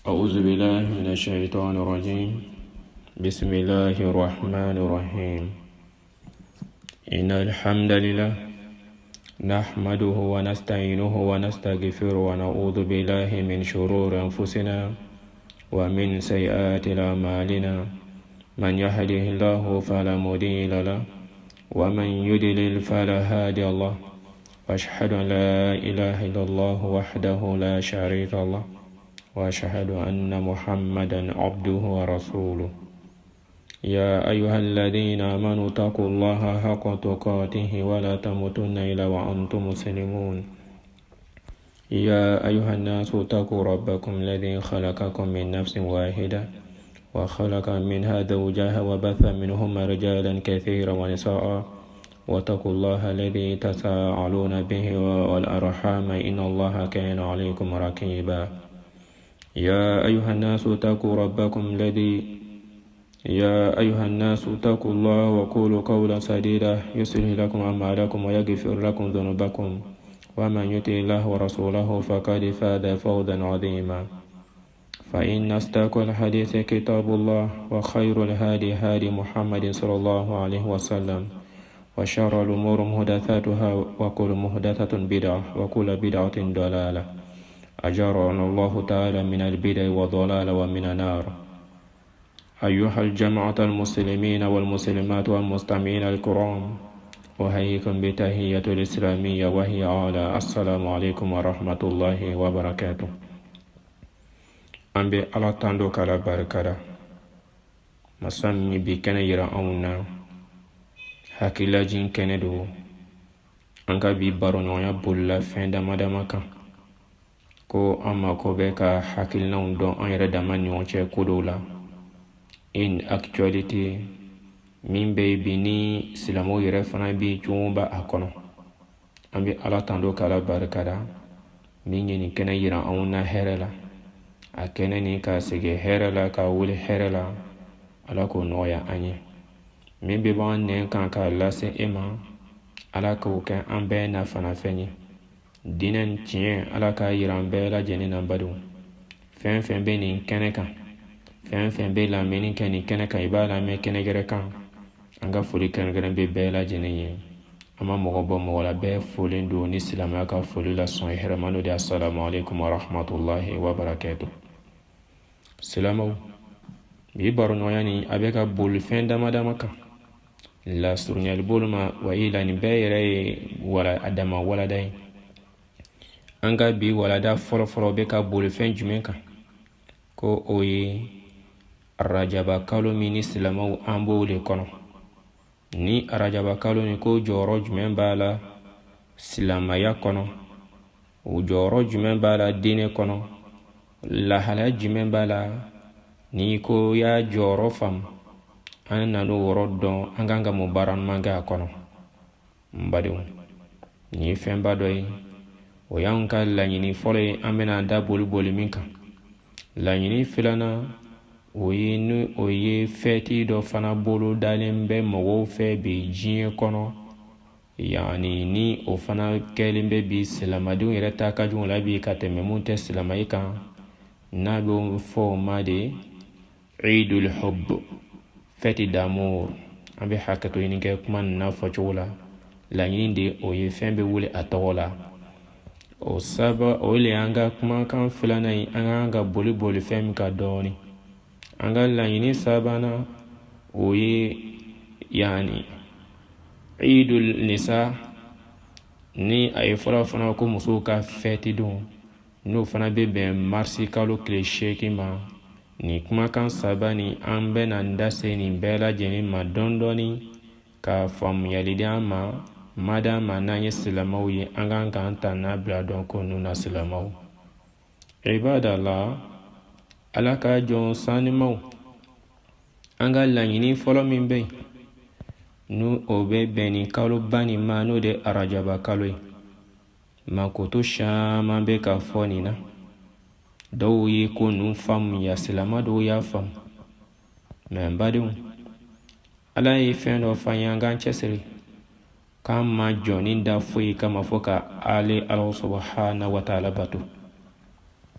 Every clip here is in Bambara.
أعوذ بالله من الشيطان الرجيم. بسم الله الرحمن الرحيم. إن الحمد لله نحمده ونستعينه ونستغفره ونعوذ بالله من شرور أنفسنا ومن سيئات أعمالنا. من يهده الله فلا مضل له ومن يضلل فلا هادي له. وأشهد أن لا إله إلا الله وحده لا شريك له وأشهد أن محمدا عبده ورسوله. يا أيها الذين آمنوا اتقوا الله حق تقاته ولا تموتن إلا وأنتم مسلمون. يا أيها الناس اتقوا ربكم الذي خلقكم من نفس واحدة وخلق منها زوجها وبث منهما رجالا كثيرا ونساء واتقوا الله الذي تساءلون به والأرحام إن الله كان عليكم رقيبا. يا أيها الناس اتقوا الله وقولوا قولا سديدا يصلح لكم أعمالكم ويغفر لكم ذنوبكم ومن يطع الله ورسوله فقد فاز فوزا عظيما. فإن أصدق الحديث كتاب الله وخير الهادي هادي محمد صلى الله عليه وسلم وشر الأمور محدثاتها وكل محدثة بدعة وكل بدعة ضلالة. أجرنا الله تعالى من البدع والضلال ومن النار. أيها الجماعة المسلمين والمسلمات والمستمعين الكرام، أحييكم بتحية الإسلامية وهي على السلام عليكم ورحمة الله وبركاته. أنبي الله تندو كلا بركة مسمي بكنا يرى أونا hakila jin kene do an ka bi baro ɲɔgɔnya bolila fɛn dama dama kan ko an mako bɛ ka hakilinaw dɔn an yɛrɛ dama ɲɔgɔn cɛ ko dɔw la. In actualité min bɛ bi ni silamɛw yɛrɛ fana bi cogo ba a kɔnɔ. An bɛ ala tando k'ala barikada min ye nin kɛnɛ yira anw na hɛrɛ la, a kɛnɛ nin ka segin hɛrɛ la ka wuli hɛrɛ la, ala k'o nɔgɔya an ye. Min bɛ b'an nɛn kan k'a lase e ma, ala k'o kɛ an bɛɛ nafana fɛn ye. Diinɛ ni tiɲɛ ala k'a yira an bɛɛ lajɛlen na badenw. Fɛn fɛn bɛ nin kɛnɛ kan, fɛn fɛn bɛ lamɛnni kɛ nin kɛnɛ kan, i b'a lamɛn kɛnɛ gɛrɛ kan, an ka foli kɛrɛnkɛrɛn bɛ bɛɛ lajɛlen ye. An ma mɔgɔ bɔ mɔgɔ la, bɛɛ folen don ni silamɛya ka foli la sɔn hɛrɛma n'o de ye assalamu alaikum wa rahmatullahi wa barakatuh. Silamɛw, bi baro ɲɔgɔnya ni a bɛ ka boli fɛn dama dama kan. La surunyali bolo ma wa ila nin bɛɛ yɛrɛ ye a dama walada ye. An ka bi walada fɔlɔfɔlɔ bɛ ka boli fɛn jumɛn kan? Ko o ye arajaba kalo min ni silamɛw an b'o de kɔnɔ. Ni arajaba kalo ni ko jɔyɔrɔ jumɛn b'a la silamɛya kɔnɔ, o jɔyɔrɔ jumɛn b'a la diinɛ kɔnɔ, lahalaya jumɛn b'a la, ni ko y'a jɔyɔrɔ faamu, an na n'o yɔrɔ dɔn, an kan ka mun baara ɲuman kɛ a kɔnɔ. N badenw, nin ye fɛnba dɔ ye. O y'an ka laɲini fɔlɔ ye. An bɛna da boli min kan. Laɲini filanan o ye fɛti dɔ fana bolo dalen bɛ mɔgɔw fɛ bi diɲɛ kɔnɔ, yani ni o fana kɛlen bɛ bi silamɛdenw yɛrɛ ta ka jugu la bi ka tɛmɛ mun tɛ silamɛ kan. N'a bɛ fɔ o ma de Eidul Hubb, fɛti d'amour. An bɛ hakɛto ɲini kɛ kuma nin na fɔcogo la. Laɲini de o ye fɛn bɛ wuli a tɔgɔ la. O le y'an ka kumakan filanan ye. An ka boli fɛn min ka dɔɔni. An ka laɲini sabanan o ye yani Eidul Nisa, ni a ye fɔlɔ fana ko musow ka fɛti don, n'o fana bɛ bɛn marisi kalo tile 8 ma. Ni kumakan saba ni an bɛ na da se nin bɛɛ lajɛlen ma dɔɔni dɔɔni ka faamuyali di an ma. Madama n'an ye silamɛw ye, an kan k'an ta n'a bila dɔn ko ninnu na silamɛw. Ibadallah, ala ka jɔn sanimaw, an ka laɲini fɔlɔ min bɛ yen, n'o bɛ bɛn ni kalo ba nin ma, n'o de arajaba kalo ye. Makoto caman bɛ ka fɔ nin na. Dɔw ye ko ninnu faamuya, silamɛ dɔw y'a faamu. Mɛ n badenw, ala ye fɛn dɔ f'an ye, an k'an cɛsiri. K'an ma jɔ ni da foyi kama fɔ ka ale ala subhanahu wa ta'ala bato.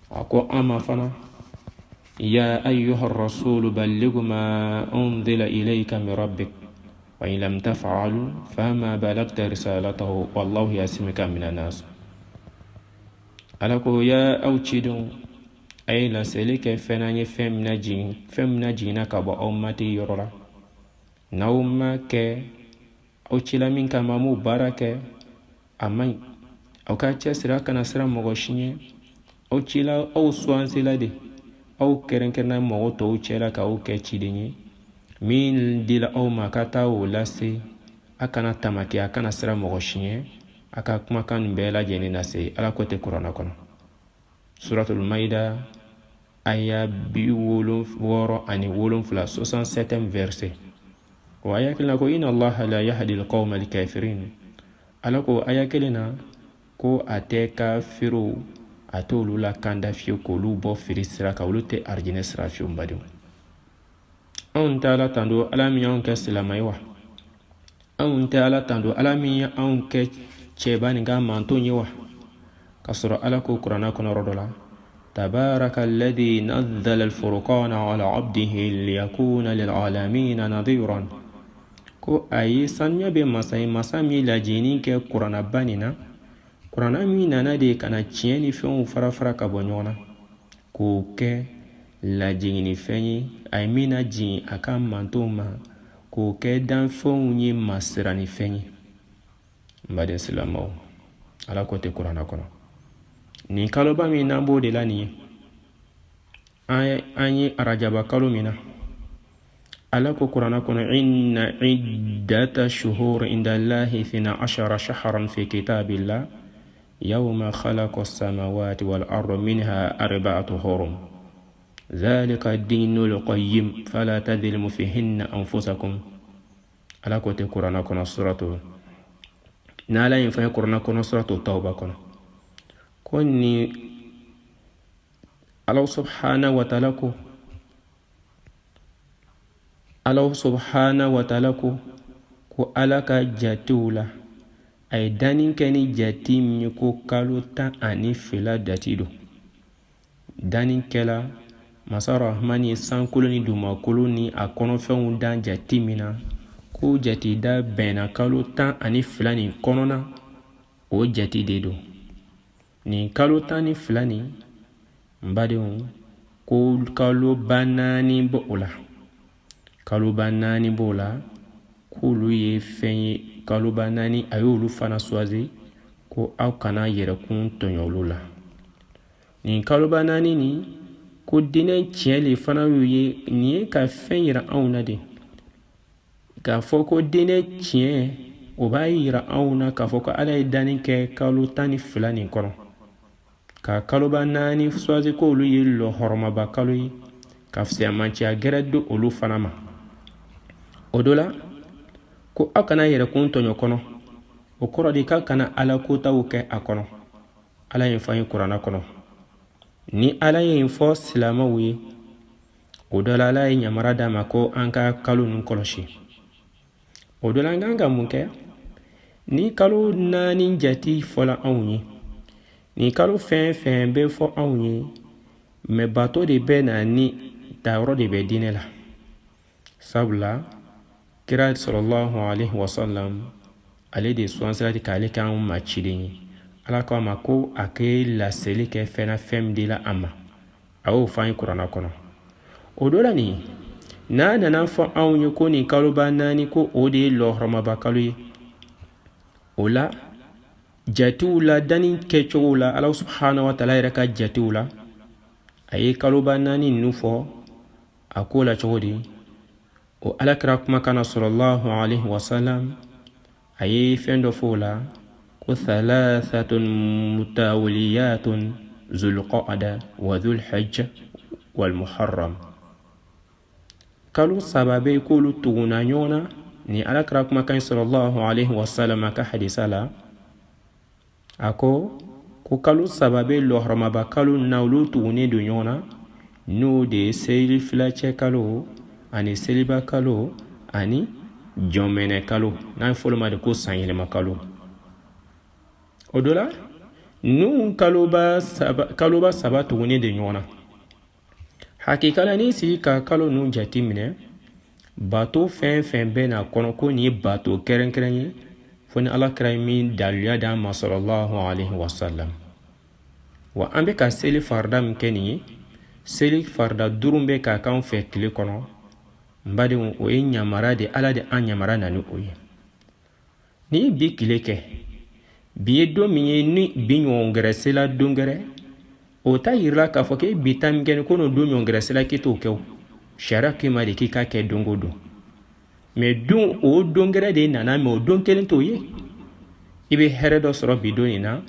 A ko an ma fana يا أيها الرسول بلغ ما أنزل إليك من ربك وإن لم تفعل فما بلغت رسالته والله يعصمك من الناس. alako ya aw cidon ay la seli ke fenanye femna jina ka ba ummati yorora nauma ke aw cila min kama mu barake amai aw ka sira kana sira mogo shinye aw cila aw suan sila de aw kerenkerna mogo to cela ka aw ke cidenye min dila aw makata o lase akana tamaki akana sira mogo shinye aka kuma kan bela jeni nase ala kote Qur'ana kono suratul maida aya bi woro ani wolon fla 67 verset wa ayakilna ko inna allaha la yahdi alqawma alkafirin alako ayakilina ko ateka firu atolu la kanda fiyo ko lu bo firisira ka ulute arjine sira fiyo mbadu on taala tando alami on kaslama yiwa on taala tando alami on ke chebani ga manto yiwa kasura alako Qur'ana kono rodola تبارك الذي نزل الفرقان على عبده ليكون للعالمين نذيرا ko ayi sanya be masami la jini ke Qur'ana banina Qur'ana mi nana de kana tieni fen fara ka bonyona ko ke la jini fenyi ay mina jin aka mantoma ko ke dan fon yi masirani fenyi mbade silamo ala kote Qur'ana kono ni kaloba mi nambo de lani anyi arajaba kalo mina ala ko Qur'ana kono inna iddata shuhur inda Allahi 12 shahran fi kitabillah yawma khalaqa as-samawati wal arda minha arba'atu hurum dhalika ad-dinul qayyim fala tadhlimu fihinna anfusakum ala ko te Qur'ana kono suratu nala yin fa Qur'ana kono suratu tauba kono koni Allah subhanahu wa ta'ala ko alaka jatula ay danin keni jatim ko kaluta ani fila datido danin kela masara rahmani sankuloni duma kuloni akono fen dan jatimina ko jati da bena kaluta ani fila ni konona o jati dedo ni kalo tani fulani mbadeu ko kalo banani bola kalo banani bola kulu ye fenye kalo banani ayolu fana swazi ko aw kana yere kun tonyolula ni kalo banani ni ko dinen tiele fana ye ni ka fen yira awna de ka foko dinen tien o ba yira awna ka foko ala danin ke kalo tani fulani kono ka kaloba nani swazi ko olu ye lo horoma ba kalo yi ka fse amanci a geredo olu fanama odola ko akana yere kun tonyo kono o koro di ka kana ala ko tawo ke akono ala yin fanyi Qur'ana kono ni ala yin fo silama wi odola ala yin yamara dama ko anka kalo nun koloshi odola nganga munke ni kalo nani jati fola awunyi ni kalo fen be fo awunye me bato de be na ni tawro de be dinela sabla kira sallallahu alaihi wasallam ale de swansala de kale kan ma chidini ala ko ma ko ake la seli ke fena fem de la ama awo fan Qur'ana kono odola ni na fo awunye ko ni kalo banani ko ode lo roma bakalo ola jatula danin kechula Allah subhanahu wa ta'ala yaraka jatula ayi kaluba nani nufo akola chodi o alakra kuma kana sallallahu alaihi wasallam ayi fendo fola ko thalathatun mutawaliyatun zulqa'da wa dhulhijja wal muharram kalu sababe kulu tuguna nyona ni alakra kuma kana sallallahu alaihi wasallam ka hadisala ako ko kalu sababe lohrama ba kalu nawlu tugune do nyona no de seli flache kalu ani seliba kalu ani jomene kalu na folma de ko sanyele makalu odola nu kaluba saba tugune de nyona hakikala ni sigi ka kalo nu jati minɛ bato fɛn fɛn bɛ na kɔnɔ ko ni bato kɛrɛnkɛrɛn ye fo ni alakira ye min daliluya d'an ma sallallahu alaihi wasallam. Wa an bɛ ka seli farida min kɛ nin ye seli farida 5 bɛ ka k'an fɛ tile kɔnɔ n badenw o ye ɲamara de ala de an ɲamara na ni o ye. Ni ye bi tile kɛ bi ye don min ye ni bi ɲɔgɔn gɛrɛ sela don gɛrɛ o ta yirila k'a fɔ k'e bi ta min kɛ ni ko no don ɲɔgɔn gɛrɛ sela k'i t'o kɛ o sariya k'i ma de k'i ka kɛ don o don mais don o don gɛrɛ de nana mais o don kelen t'o ye i bɛ hɛrɛ dɔ sɔrɔ bi don in na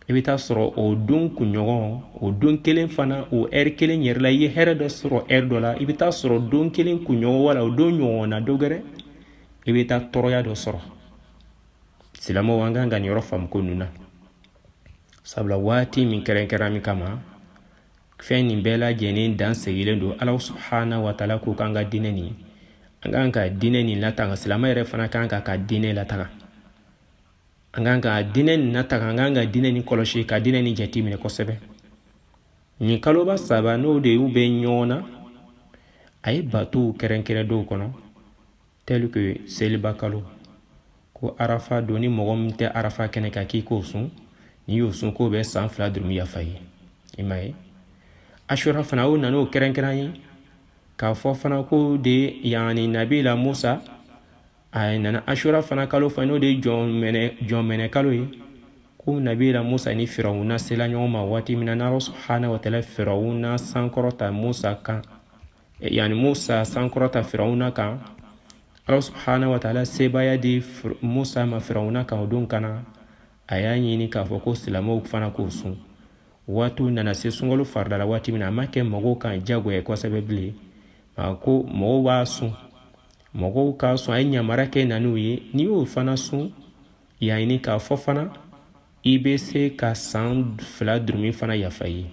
i bɛ taa sɔrɔ o don kunɲɔgɔn o don kelen fana o ɛri kelen yɛrɛ la i ye hɛrɛ dɔ sɔrɔ ɛri dɔ la i bɛ taa sɔrɔ don kelen kunɲɔgɔn wala o don ɲɔgɔn na dɔ gɛrɛ i bɛ taa tɔɔrɔya dɔ sɔrɔ. Silamɛw an kan ka nin yɔrɔ faamu ko ninnu na sabula waati min kɛrɛnkɛrɛn min kama fɛn nin bɛɛ lajɛlen dan segilen don ala subhanahu wa taala ko kan ka diinɛ nin an kan ka diinɛ nin lataga silamɛ yɛrɛ fana kan ka diinɛ lataga an kan ka diinɛ nin lataga an kan ka diinɛ nin kɔlɔsi ka diinɛ nin jate minɛ kosɛbɛ. Nin kaloba saba n'o de y'u bɛ ɲɔgɔn na a ye batow kɛrɛnkɛrɛn dɔw kɔnɔ tel que seliba kalo ko arafa don ni mɔgɔ min tɛ arafa kɛnɛ kan k'i k'o sun n'i y'o sun k'o bɛ san 2 dɔrɔn yafa ye i ma ye. Ashura fana o nana o kɛrɛnkɛrɛn ye k'a fɔ fana ko de yani nabila Musa a nana Ashura fana kalo fana n'o de jɔn mɛnɛ kalo ye ko nabila Musa ni Firawuna sela ɲɔgɔn ma waati min na n'Ala subhanahu wa ta'ala Firawuna sankɔrɔta Musa kan yani Musa sankɔrɔta Firawuna kan Allah subhanahu wa ta'ala sebaya di Musa ma Firawuna kan o don kana a y'a ɲini k'a fɔ ko silamɛw fana k'o sun waatu nana se sunkalo farida la waati min na a ma kɛ mɔgɔw kan jagoya kosɛbɛ bilen a ko mɔgɔw b'a sun mɔgɔw k'a sun a ye ɲamara kɛ nan'u ye n'i y'o fana sun y'a ɲini k'a fɔ fana i bɛ se ka san 2 durumi fana yafa ye.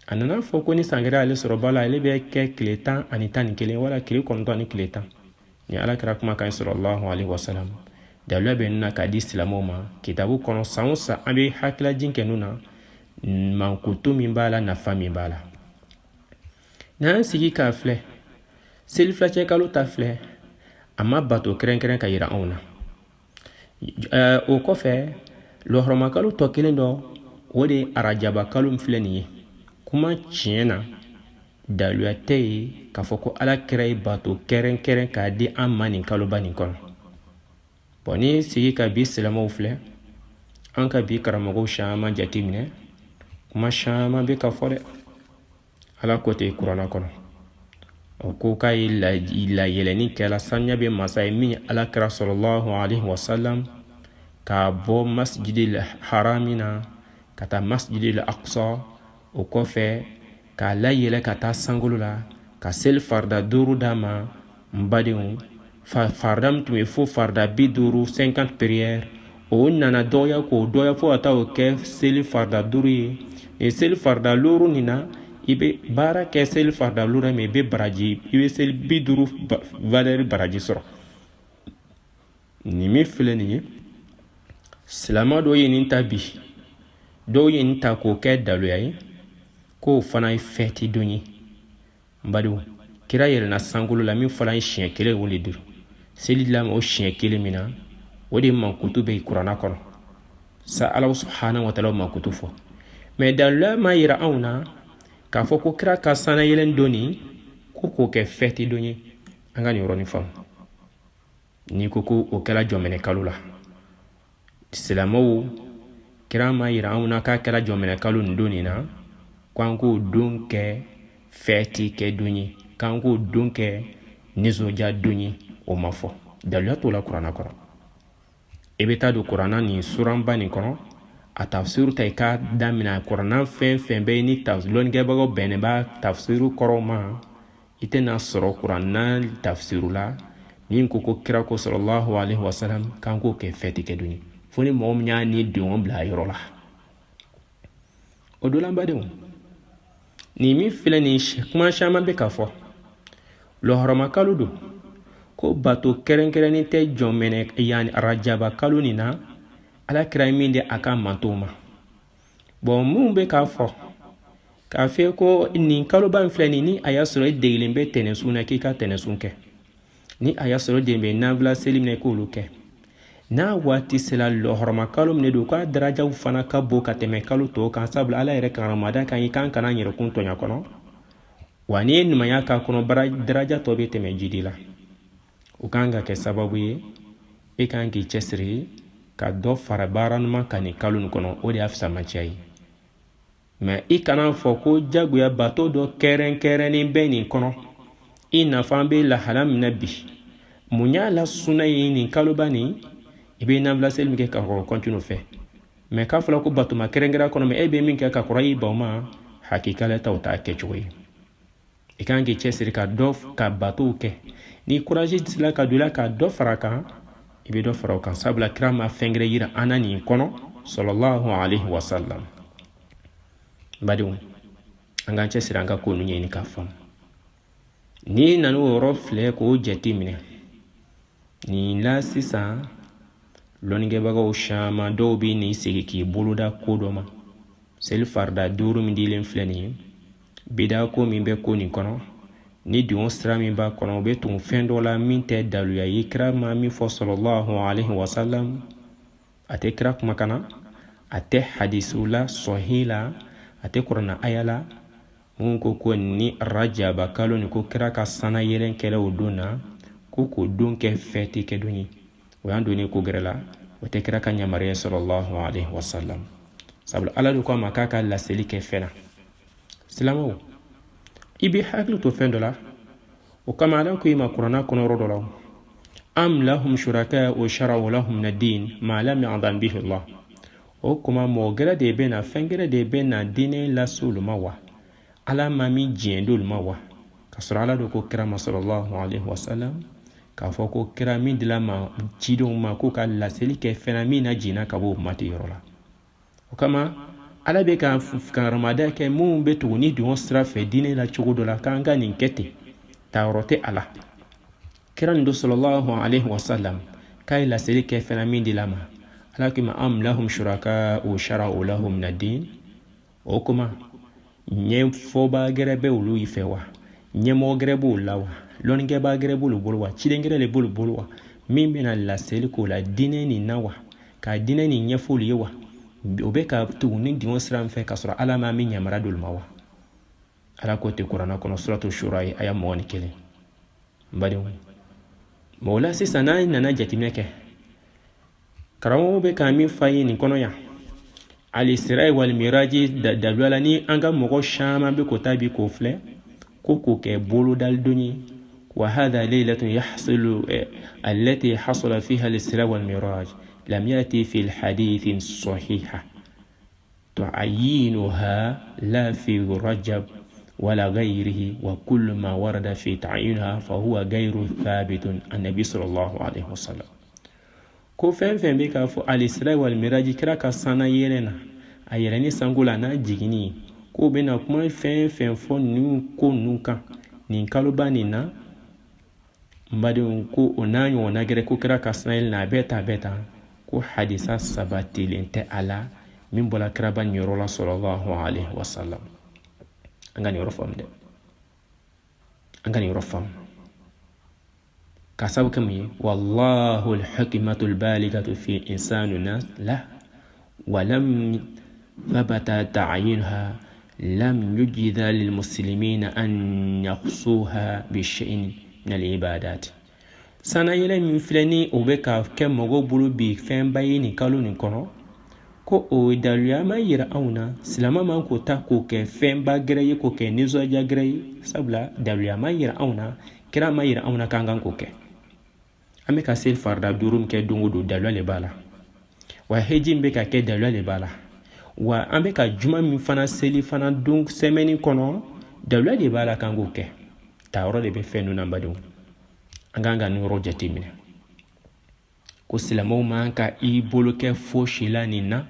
A nana fɔ ko ni san kɛra ale sɔrɔ bala ale bɛ kɛ tile 11 wala tile 9 ni tile 10 ni ala kɛra kuma kan sallallahu alaihi wasallam daliluya bɛ nina k'a di silamɛw ma kitabu kɔnɔ san o san an bɛ hakilajin kɛ ninnu na mankutu min b'a la nafa min b'a la. N'an sigi k'a filɛ seli filacɛ kalo ta filɛ a ma bato kɛrɛnkɛrɛn ka yira anw na o kɔfɛ lɔhɔrɔma kalo tɔ kelen dɔ o de arajaba kalo min filɛ nin ye kuma tiɲɛ na daliluya tɛ ye k'a fɔ ko ala kɛra ye bato kɛrɛnkɛrɛn k'a di an ma nin kaloba nin kɔnɔ. Bon ni sigi ka bi silamɛw filɛ an ka bi karamɔgɔw caman jate minɛ kuma caman bɛ ka fɔ dɛ ala ko tɛ kuranna kɔnɔ o ko k'a ye layɛlɛnni kɛla saniya bɛ masa ye min ala kɛra sallallahu alaihi wasallam k'a bɔ masjidil harami na ka taa masjidil aqsa o kɔfɛ k'a layɛlɛ ka taa sankolo la ka seli farida 5 d'a ma n badenw farida min tun bɛ fo farida 50 50 prières o nana dɔgɔya k'o dɔgɔya fo ka taa o kɛ seli farida 5 ye e seli farida 5 nin na i bɛ baara kɛ seli farida 5 mais i bɛ baraji i bɛ seli 50 valeur baraji sɔrɔ. Nin min filɛ nin ye silamɛ dɔw ye nin ta bi dɔw ye nin ta k'o kɛ daliluya ye k'o fana ye fɛti don ye n badenw kira yɛlɛnna sankolo la min fɔra an ye siɲɛ 1 o de don seli la o siɲɛ 1 min na o de mankutu bɛ kuranna kɔnɔ sa ala subhanahu wa ta'ala mankutu fɔ mais daliluya ma yira anw na k'a fɔ ko kira ka sanayɛlɛn don nin ko k'o kɛ fɛti don ye an ka nin yɔrɔnin faamu. N'i ko ko o kɛra jɔnmɛnɛ kalo la silamɛw kira ma yira anw na k'a kɛra jɔnmɛnɛ kalo nin don nin na k'an k'o don kɛ fɛti kɛ don ye k'an k'o don kɛ nisɔndiya don ye o ma fɔ daliluya t'o la kuranna kɔnɔ. I bɛ taa don kuranna nin suranba nin kɔnɔ a tafsiru ta i k'a daminɛ kuranna fɛn fɛn bɛ ni lɔnnikɛbagaw bɛnnen b'a tafsiru kɔrɔ ma i tɛna sɔrɔ kuranna tafsiru la min ko kira ko sallallahu alaihi wasallam k'an k'o kɛ fɛti kɛ don ye fo ni mɔgɔ min y'a ni denw bila a yɔrɔ la. O don badenw nin min filɛ nin kuma caman bɛ ka fɔ lɔhɔrɔma kalo don ko bato kɛrɛnkɛrɛnnen tɛ jɔnmɛnɛ yani arajaba kalo nin na ala kira min de a ka mantow ma. Bon mun bɛ k'a fɔ k'a fɔ ko nin kaloba in filɛ ni a y'a sɔrɔ i degelen bɛ tɛnɛsun na k'i ka tɛnɛsun kɛ ni a y'a sɔrɔ den bɛ nafila seli minɛ k'olu kɛ n'a waati sera lɔhɔrɔma kalo minɛ don k'a darajaw fana ka bon ka tɛmɛ kalo tɔw kan sabula ala yɛrɛ kan ramada kan i kan kana yɛrɛkun tɔɲa kɔnɔ wa n'i ye ɲumanya k'a kɔnɔ daraja tɔ bɛ tɛmɛ jidi la o kan ka kɛ sababu ye e kan k'i cɛsiri ka dɔ fara baara ɲuman kan nin kalo nin kɔnɔ o de y'a fisamaciya ye mɛ i kana fɔ ko jagoya bato dɔ kɛrɛnkɛrɛnnen bɛ nin kɔnɔ i nafan bɛ lahala min na bi mun y'a la suna ye nin kaloba nin i bɛ nafila seli min kɛ ka kɔrɔ kɔntinu fɛ mɛ k'a fɔla ko batoma kɛrɛnkɛrɛn kɔnɔ mɛ e bɛ min kɛ ka kɔrɔ i baw ma hakikala ta o t'a kɛcogo ye i kan k'i cɛsiri ka dɔ ka batow kɛ ni kuraji sila ka don i la ka dɔ fara kan i bɛ dɔ fara o kan sabula kira ma fɛn gɛrɛ yira an na nin kɔnɔ sallallahu alaihi wasallam badenw an k'an cɛsiri an ka ko ninnu ɲɛɲini k'a faamu n'i nana o yɔrɔ filɛ k'o jate minɛ nin la sisan lɔnnikɛbagaw caman dɔw bɛ n'i sigi k'i boloda ko dɔ ma seli farida 5 min dilen filɛ nin ye bida ko min bɛ ko nin kɔnɔ ni don sira min b'a kɔnɔ o bɛ tugu fɛn dɔ la min tɛ daluya ye kira ma min fɔ sallallahu alaihi wasallam a tɛ kira kumakan na a tɛ hadisu la sɔhi la a tɛ kuranna aya la mun ko ni rajaba kalo ni ko kira ka sana yɛlɛn kɛlɛ o don na ko k'o don kɛ fɛti kɛ don ye o y'an donni ko gɛrɛ la o tɛ kira ka yamaruya sallallahu alaihi wasallam sabula ala de ko a ma k'a ka laseli kɛ fɛn na silamɛw i bɛ hakili to fɛn dɔ la o kama ala ko i ma kuranna kɔnɔ yɔrɔ dɔ la am lahum shuraka wa shara'u lahum min ad-din ma lam ya'zam bihi Allah o kuma mɔgɔ gɛrɛ de bɛ na fɛn gɛrɛ de bɛ na diinɛ lase olu ma wa ala ma min diɲɛ d'olu ma wa ka sɔrɔ ala de ko kira ma sallallahu alaihi wasallam k'a fɔ ko kira min dila ma cidenw ma k'u ka laseli kɛ fɛn na min na jiginna ka bɔ o mati yɔrɔ la o kama ala bɛ ka ramada kɛ mun bɛ tugu ni don sira fɛ diinɛ la cogo dɔ la k'an ka nin kɛ ten tayɔrɔ tɛ a la kira nin do sallallahu alaihi wasallam k'a ye laseli kɛ fɛn na min dila ma ala k'i ma am lahum shuraka wa shara'u lahum min ad-din o kuma ɲɛfɔba gɛrɛ bɛ olu fɛ wa ɲɛmɔgɔ gɛrɛ b'o la wa lɔnnikɛba gɛrɛ b'olu bolo wa ciden gɛrɛ de b'olu bolo wa min bɛna laseli k'o la diinɛ nin na wa ka diinɛ nin ɲɛfɔ olu ye wa o bɛ ka tugu ni diŋo sira fɛ ka sɔrɔ ala ma min yamara d'olu ma wa ala ko tɛ kuranna kɔnɔ suratu shura ye aya 21 n badenw mɛ o la sisan n'an nana jateminɛ kɛ karamɔgɔ bɛ ka min f'a ye nin kɔnɔ yan al-Isra wal Miraji daluya la ni an ka mɔgɔ caman bɛ k'o ta bi k'o filɛ ko k'o kɛ bolodalidon ye wa hadha laylatun yahsulu allati hasala fiha al-Isra wal Miraj lam yati fi al-hadith sahiha تعيينها لا في رجب ولا غيره وكل ما ورد في تعيينها فهو غير ثابت عن النبي صلى الله عليه وسلم ko fɛn fɛn bɛ k'a fɔ al-Isra wal Miraj kira ka sana yɛlɛ na a yɛlɛ ni sanko la n'a jiginni k'o bɛna kuma fɛn fɛn fɔ nin ko ninnu kan nin kaloba nin na n badenw ko o n'a ɲɔgɔnna gɛrɛ ko kira ka sana yɛlɛ na a bɛɛ ta ko hadisa sabatilen tɛ a la min bɔra kiraba nin yɔrɔ la sallallahu alaihi wasallam an ka nin yɔrɔ faamu dɛ an ka nin yɔrɔ faamu ka sabu kɛ mun ye wallahu al-hikmatul baligatu fi insani nas la wa lam thabata ta'yinha lam yujidha lil muslimina an yaqsuha bi shay'in min al-ibadat sana yɛlɛ min filɛ ni o bɛ ka kɛ mɔgɔw bolo bi fɛn ba ye nin kalo nin kɔnɔ ko o daluya ma yira anw na silama man k'o ta k'o kɛ fɛnba gɛrɛ ye k'o kɛ nisɔndiya gɛrɛ ye sabula daluya ma yira anw na kira ma yira anw na k'an kan k'o kɛ an bɛ ka seli farida 5 min kɛ don o don daluya de b'a la wa heji min bɛ ka kɛ daluya de b'a la wa an bɛ ka juma min fana seli fana don sɛmɛni kɔnɔ daluya de b'a la k'an k'o kɛ tayɔrɔ de bɛ fɛn ninnu na badenw an kan ka nin yɔrɔ jateminɛ ko silamɛw man ka i bolo kɛ fosi la nin na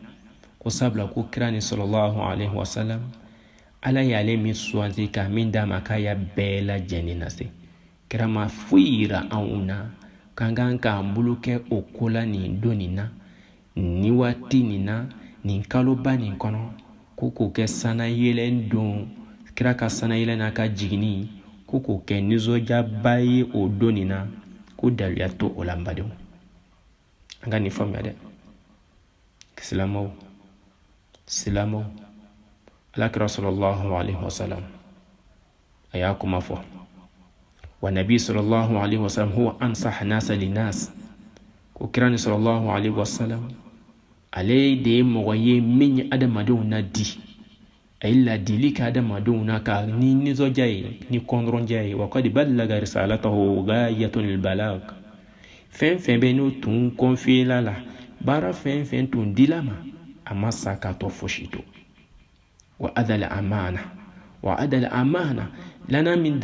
ko sabula ko kira ni sallallahu alaihi wasallam ala y'ale min suwanti ka min d'a ma k'a y'a bɛɛ lajɛlen lase kira ma foyi yira anw na k'an kan k'an bolo kɛ o ko la nin don nin na nin waati nin na nin kaloba nin kɔnɔ ko k'o kɛ sana yɛlɛn don kira ka sana yɛlɛn n'a ka jigini ko k'o kɛ nisɔndiyaba ye o don nin na ko daluya to o la n badenw an ka nin faamuya dɛ silamɛw alakira sallallahu alaihi wasallam a y'a kuma fɔ wa nabi sallallahu alaihi wasallam huwa ansah nasa linas ko kira ni sallallahu alaihi wasallam ale de ye mɔgɔ ye min ye adamadenw na di a ye ladili kɛ adamadenw na ka ni nisɔndiya ye ni kɔnɔrɔndiya ye wa qad ballaga risalatahu ghayatul balag fɛn fɛn bɛ n'o tun kɔnfiyela la baara fɛn fɛn tun dila ma a ma sa k'a tɔ fosi to wa adal amana lana min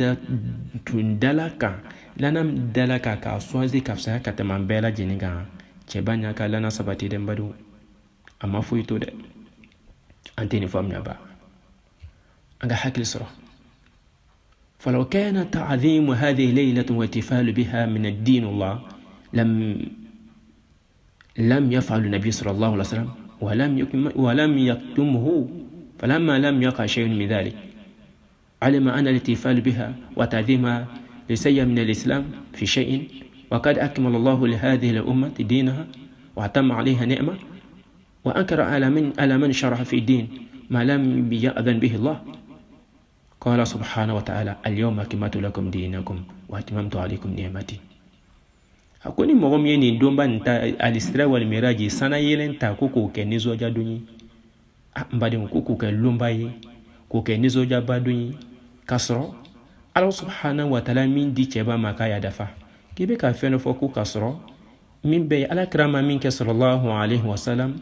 tun dala kan k'a sɔnzi ka fisaya ka tɛmɛ an bɛɛ lajɛlen kan cɛba ɲa ka lana sabati dɛ n badenw a ma foyi to dɛ an tɛ nin faamuya ba an ka hakili sɔrɔ فلو كان تعظيم هذه ليلة واحتفال بها من الدين الله لم يفعل النبي صلى الله عليه وسلم ولم يكتمه فلما لم يقع شيء من ذلك علم أن الاحتفال بها وتعظيمها ليس من الإسلام في شيء وقد أكمل الله لهذه الأمة دينها وأتم عليها نعمة وأنكر على من شرح في الدين ما لم يأذن به الله قال سبحانه وتعالى اليوم أكملت لكم دينكم وأتممت عليكم نعمتي hakuni mɔgɔ min ye nin donba nin ta alisira wal miraji sana yelen ta ko k'o kɛ nisɔndiya don ye n badenw ko k'o kɛ lonba ye k'o kɛ nisɔndiyaba don ye k'a sɔrɔ ala subhanahu wa taala min di cɛba ma k'a y'a dafa k'i bɛ ka fɛn dɔ fɔ ko k'a sɔrɔ min bɛ ye alakira ma min kɛ sallallahu alaihi wasallam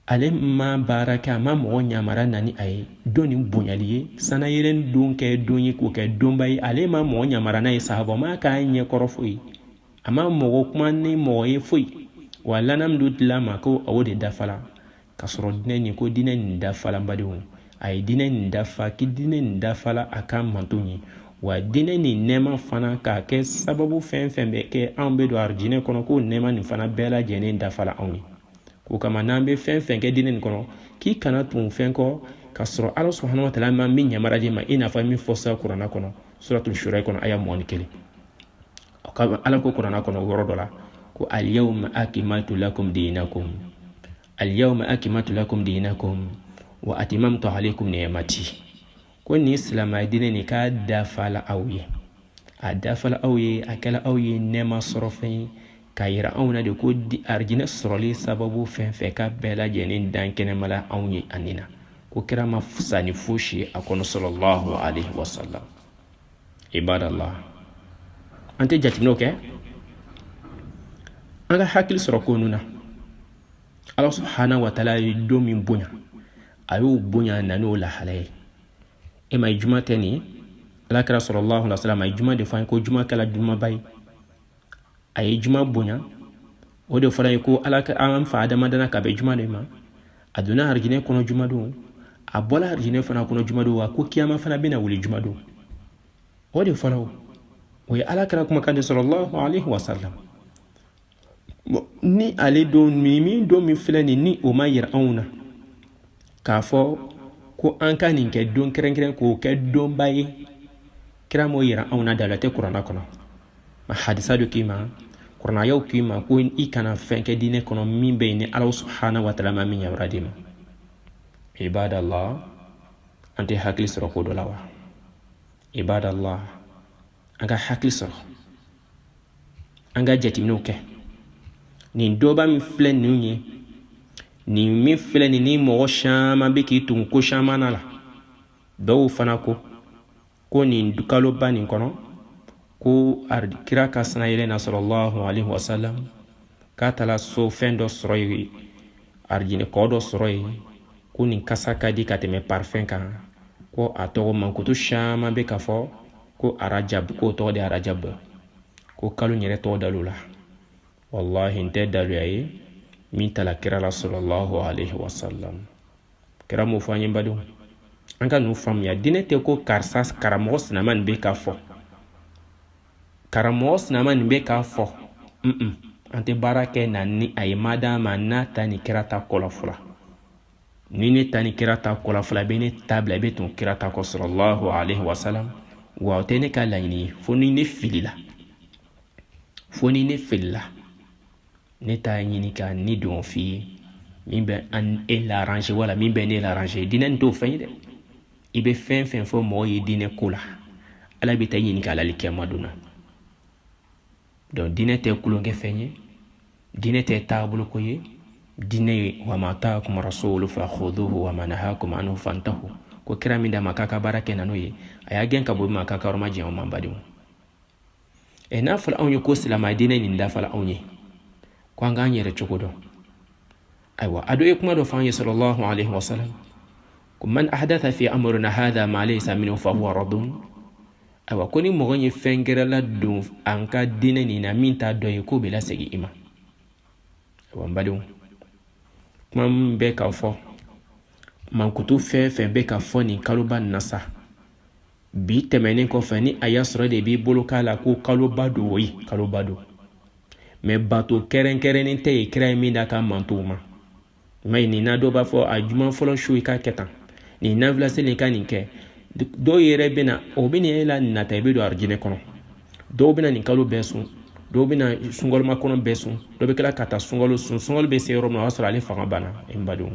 ale ma baara kɛ a ma mɔgɔ ɲamara nani a ye don nin bonyali ye sana yelen don kɛ don ye k'o kɛ donba ye ale ma mɔgɔ ɲamara n'a ye sahaba ma k'a ɲɛkɔrɔ foyi a ma mɔgɔ kuma ni mɔgɔ ye foyi wa lana min do dilan ma ko o de dafala ka sɔrɔ dinɛ nin ko dinɛ nin dafala badenw a ye dinɛ nin dafa ki dinɛ nin dafala a ka manto ye wa dinɛ nin nɛɛma fana k'a kɛ sababu fɛn fɛn bɛ kɛ anw bɛ don arijinɛ kɔnɔ ko nɛɛma nin fana bɛɛ lajɛlen dafala anw ye o kama n'an bɛ fɛn fɛn kɛ dinɛ nin kɔnɔ k'i kana tun fɛn kɔ ka sɔrɔ ala subhanahu wa taala ma min yamara di ma i n'a fɔ min fɔ sa kuranna kɔnɔ suratul shura kɔnɔ aya 21 ala ko kuranna kɔnɔ yɔrɔ dɔ la ko al-yawma akmaltu lakum dinakum wa atmamtu alaykum ni'mati ko ni silamɛ dinɛ ni ka dafala aw ye a dafala aw ye a kɛla aw ye nɛɛma sɔrɔ fɛn ye k'a yira anw na de ko arijinɛ sɔrɔli sababu fɛn fɛn ka bɛɛ lajɛlen dan kɛnɛma la anw ye a nin na ko kira ma fisa ni fosi ye a kɔnɔ sallallahu alaihi wasallam ibadallah an tɛ jateminɛw kɛ an ka hakili sɔrɔ ko ninnu na ala subhanahu wa taala ye don min bonya a y'o bonya na n'o lahala ye e ma ye juma tɛ nin alakira sallallahu alaihi wasallam a ye juma de fɔ an ye ko juma kɛla jumaba ye a ye juma bonya o de fɔra ye ko ala an fa adamadana ka bɛ juma de ma a donna arijinɛ kɔnɔ juma don a bɔla arijinɛ fana kɔnɔ juma don wa ko kiyama fana bɛna wuli juma don o de fɔra o ye ala kɛra kumakan de sallallahu alaihi wasallam ni ale don min filɛ nin ni o ma yira anw na k'a fɔ ko an ka nin kɛ don kɛrɛnkɛrɛn k'o kɛ donba ye kira m'o yira anw na dala tɛ kuranna kɔnɔ ma hadisa dɔ k'i ma kuranna y'o k'i ma ko i kana fɛn kɛ diinɛ kɔnɔ min bɛ yen ni ala subhanahu wa taala ma min yamara di ma ibadallah an tɛ hakili sɔrɔ ko dɔ la wa ibadallah an ka hakili sɔrɔ an ka jateminɛw kɛ nin dɔba min filɛ ninnu ye nin min filɛ nin ni mɔgɔ caman bɛ k'i tugu ko caman na la dɔw fana ko nin kaloba nin kɔnɔ ko kira ka sana yɛlɛ na sallallahu alaihi wasallam k'a taara so fɛn dɔ sɔrɔ ye arijinɛ kɔ dɔ sɔrɔ ye ko nin kasa ka di ka tɛmɛ parfɛn kan ko a tɔgɔ mankutu caman bɛ k'a fɔ ko arajab ko tɔgɔ de arajab ko kalo yɛrɛ tɔgɔ dalu la wallahi n tɛ daluya ye min tala kira la sallallahu alaihi wasallam kira m'o fɔ an ye badenw an ka n'u faamuya diinɛ tɛ ko karisa karamɔgɔ sinama nin bɛ k'a fɔ karamɔgɔ sinama nin bɛ k'a fɔ an tɛ baara kɛ na ni a ye madama n'a ta ni kira ta kɔlɔ fɔlɔ ni ne ta ni kira ta ko la fala be ne tabla be ton kira ta ko sallallahu alaihi wasallam wa te ne ka laini fo ni ne filila ne ta yini ka ni don fi min be an el arranger wala min be ne l'arranger dinen to fen de ibe fen fo mo yi dine kula ala be ta yini ka la likema duna donc dine te kulonge fenye dine te tabulu ko ye dine wa mataakum rasulu fa khuduhu wa manahakum anhu fantahu ko kira min da makaka barake nanu ye aya gen ka bo makaka roma je o mambadi e na fala onye ko silama dine ni da fala onye ko anga nyere chokodo aywa ado e kuma do fanye sallallahu alaihi wasallam kum man ahdatha fi amrina hadha ma laysa minhu fa huwa radun aywa ko ni mo gonye fengera la do anka dine ni na minta do e ko be la segi ima aywa mbadi kuma be ka fo man kutu fe be ka fo ni kaluba nasa bi temene ko fani ayasro de bi bolo kala ko kaluba do wi kaluba do me bato keren ni te kira mi da ka mantuma mai ni na do ba fo ajuma folo shu ka ketan ni na vla se le kanike do yere bena obini ela na tabe do arjine kono do bena ni kalu besu do bena sungol ma kono besu do be kala kata sungol be se rom na wasra ale fa bana embadu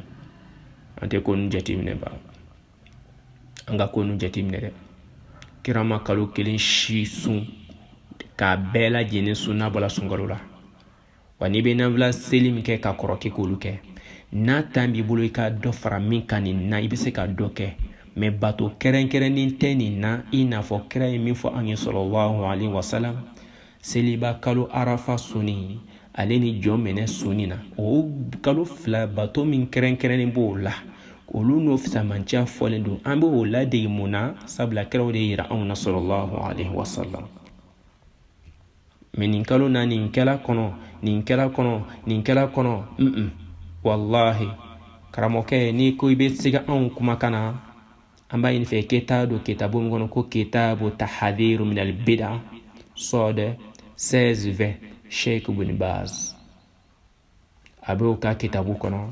ante ko nu jetimne ba anga ko nu jetimne de kirama kalu kelin shi sun ka bela jene sunna bala sungolula wani be na vla selim ke ka koroki kuluke na tambi bulu ka do fara min kani na ibise ka doke me bato keren ni teni na ina fo kere min fo an sallallahu alaihi wasallam seliba kalu arafa suni aleni jomene sunina o kalu fla bato min keren ni bola olu no fisa mancha folendo ambo ola de muna sabla kero de ira an sallallahu alaihi wasallam menin kalu na nin kala kono wallahi karamoke ni ko ibe siga an kuma kana amba in fe kitado kitabu ngono ko kitabu tahdhiru min al-bid'a sode 16 Sheikh Ibn Baz abu ka kitabu kono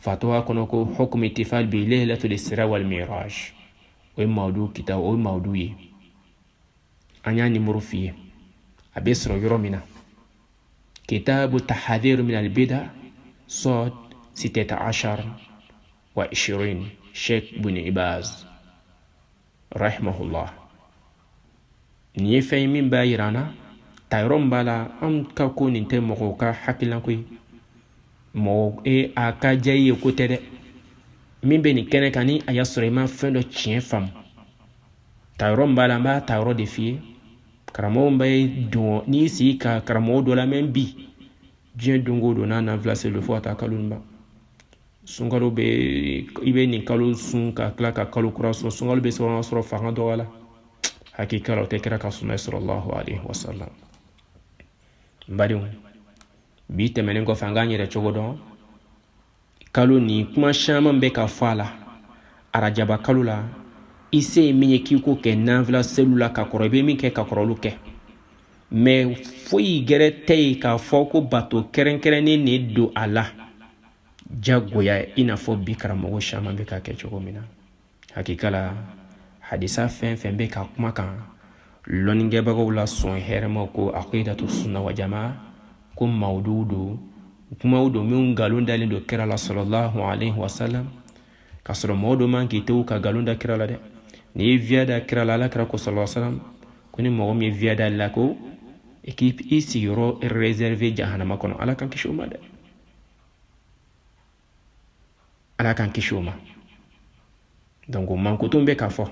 fatwa kono ko hukm ittifal bi laylatul isra wal miraj o mawdu kitabu o mawdu yi anya ni murufi abisro yoromina kitabu tahdhiru min al-bid'a صاد 16 و20 شيخ بن باز رحمه الله ني في من بايرانا تايروم بالا ام كاكو نينتي موكا حكيلانكوي مو اي اكا جاي كوتيدي من بني كنكاني ايا سريما فندو تشين فام تايروم بالا ما تايرو دي في كرامو مباي دو ني سي كا كرامو دولا men bi Dieu dungo do na vlase le fo ata kalunba sungalo be ibe ni kalu sun ka kla ka kalu kura sungalo be so fa do wala hakika lo tekra ka sunna sallallahu alaihi wasallam mbadi bi temene ngo fanga nyere chogodo kalu ni kuma shama mbe ka fala arajaba kalula ise minye kiko ke na vlase lula ka korobe min ke ka koroluke mais foi gere tei ka foko bato keren ni do ala jagoya ina fo bikara mo shama be ka ke chogomina hakikala hadisa fen be ka kuma kan loninge bago la son hermo ko aqidatu sunna wa jamaa ko mawdudu kuma udo min galunda lindo kira la sallallahu alaihi wasallam kasro modo man ki to ka galunda kira la de ni viada kira la kira ko sallallahu alaihi wasallam kuni mo mi viada la ko équipe ici yoro réservé jahannama kono ala kan kishuma de ala kan kishuma donc man ko tumbe ka fo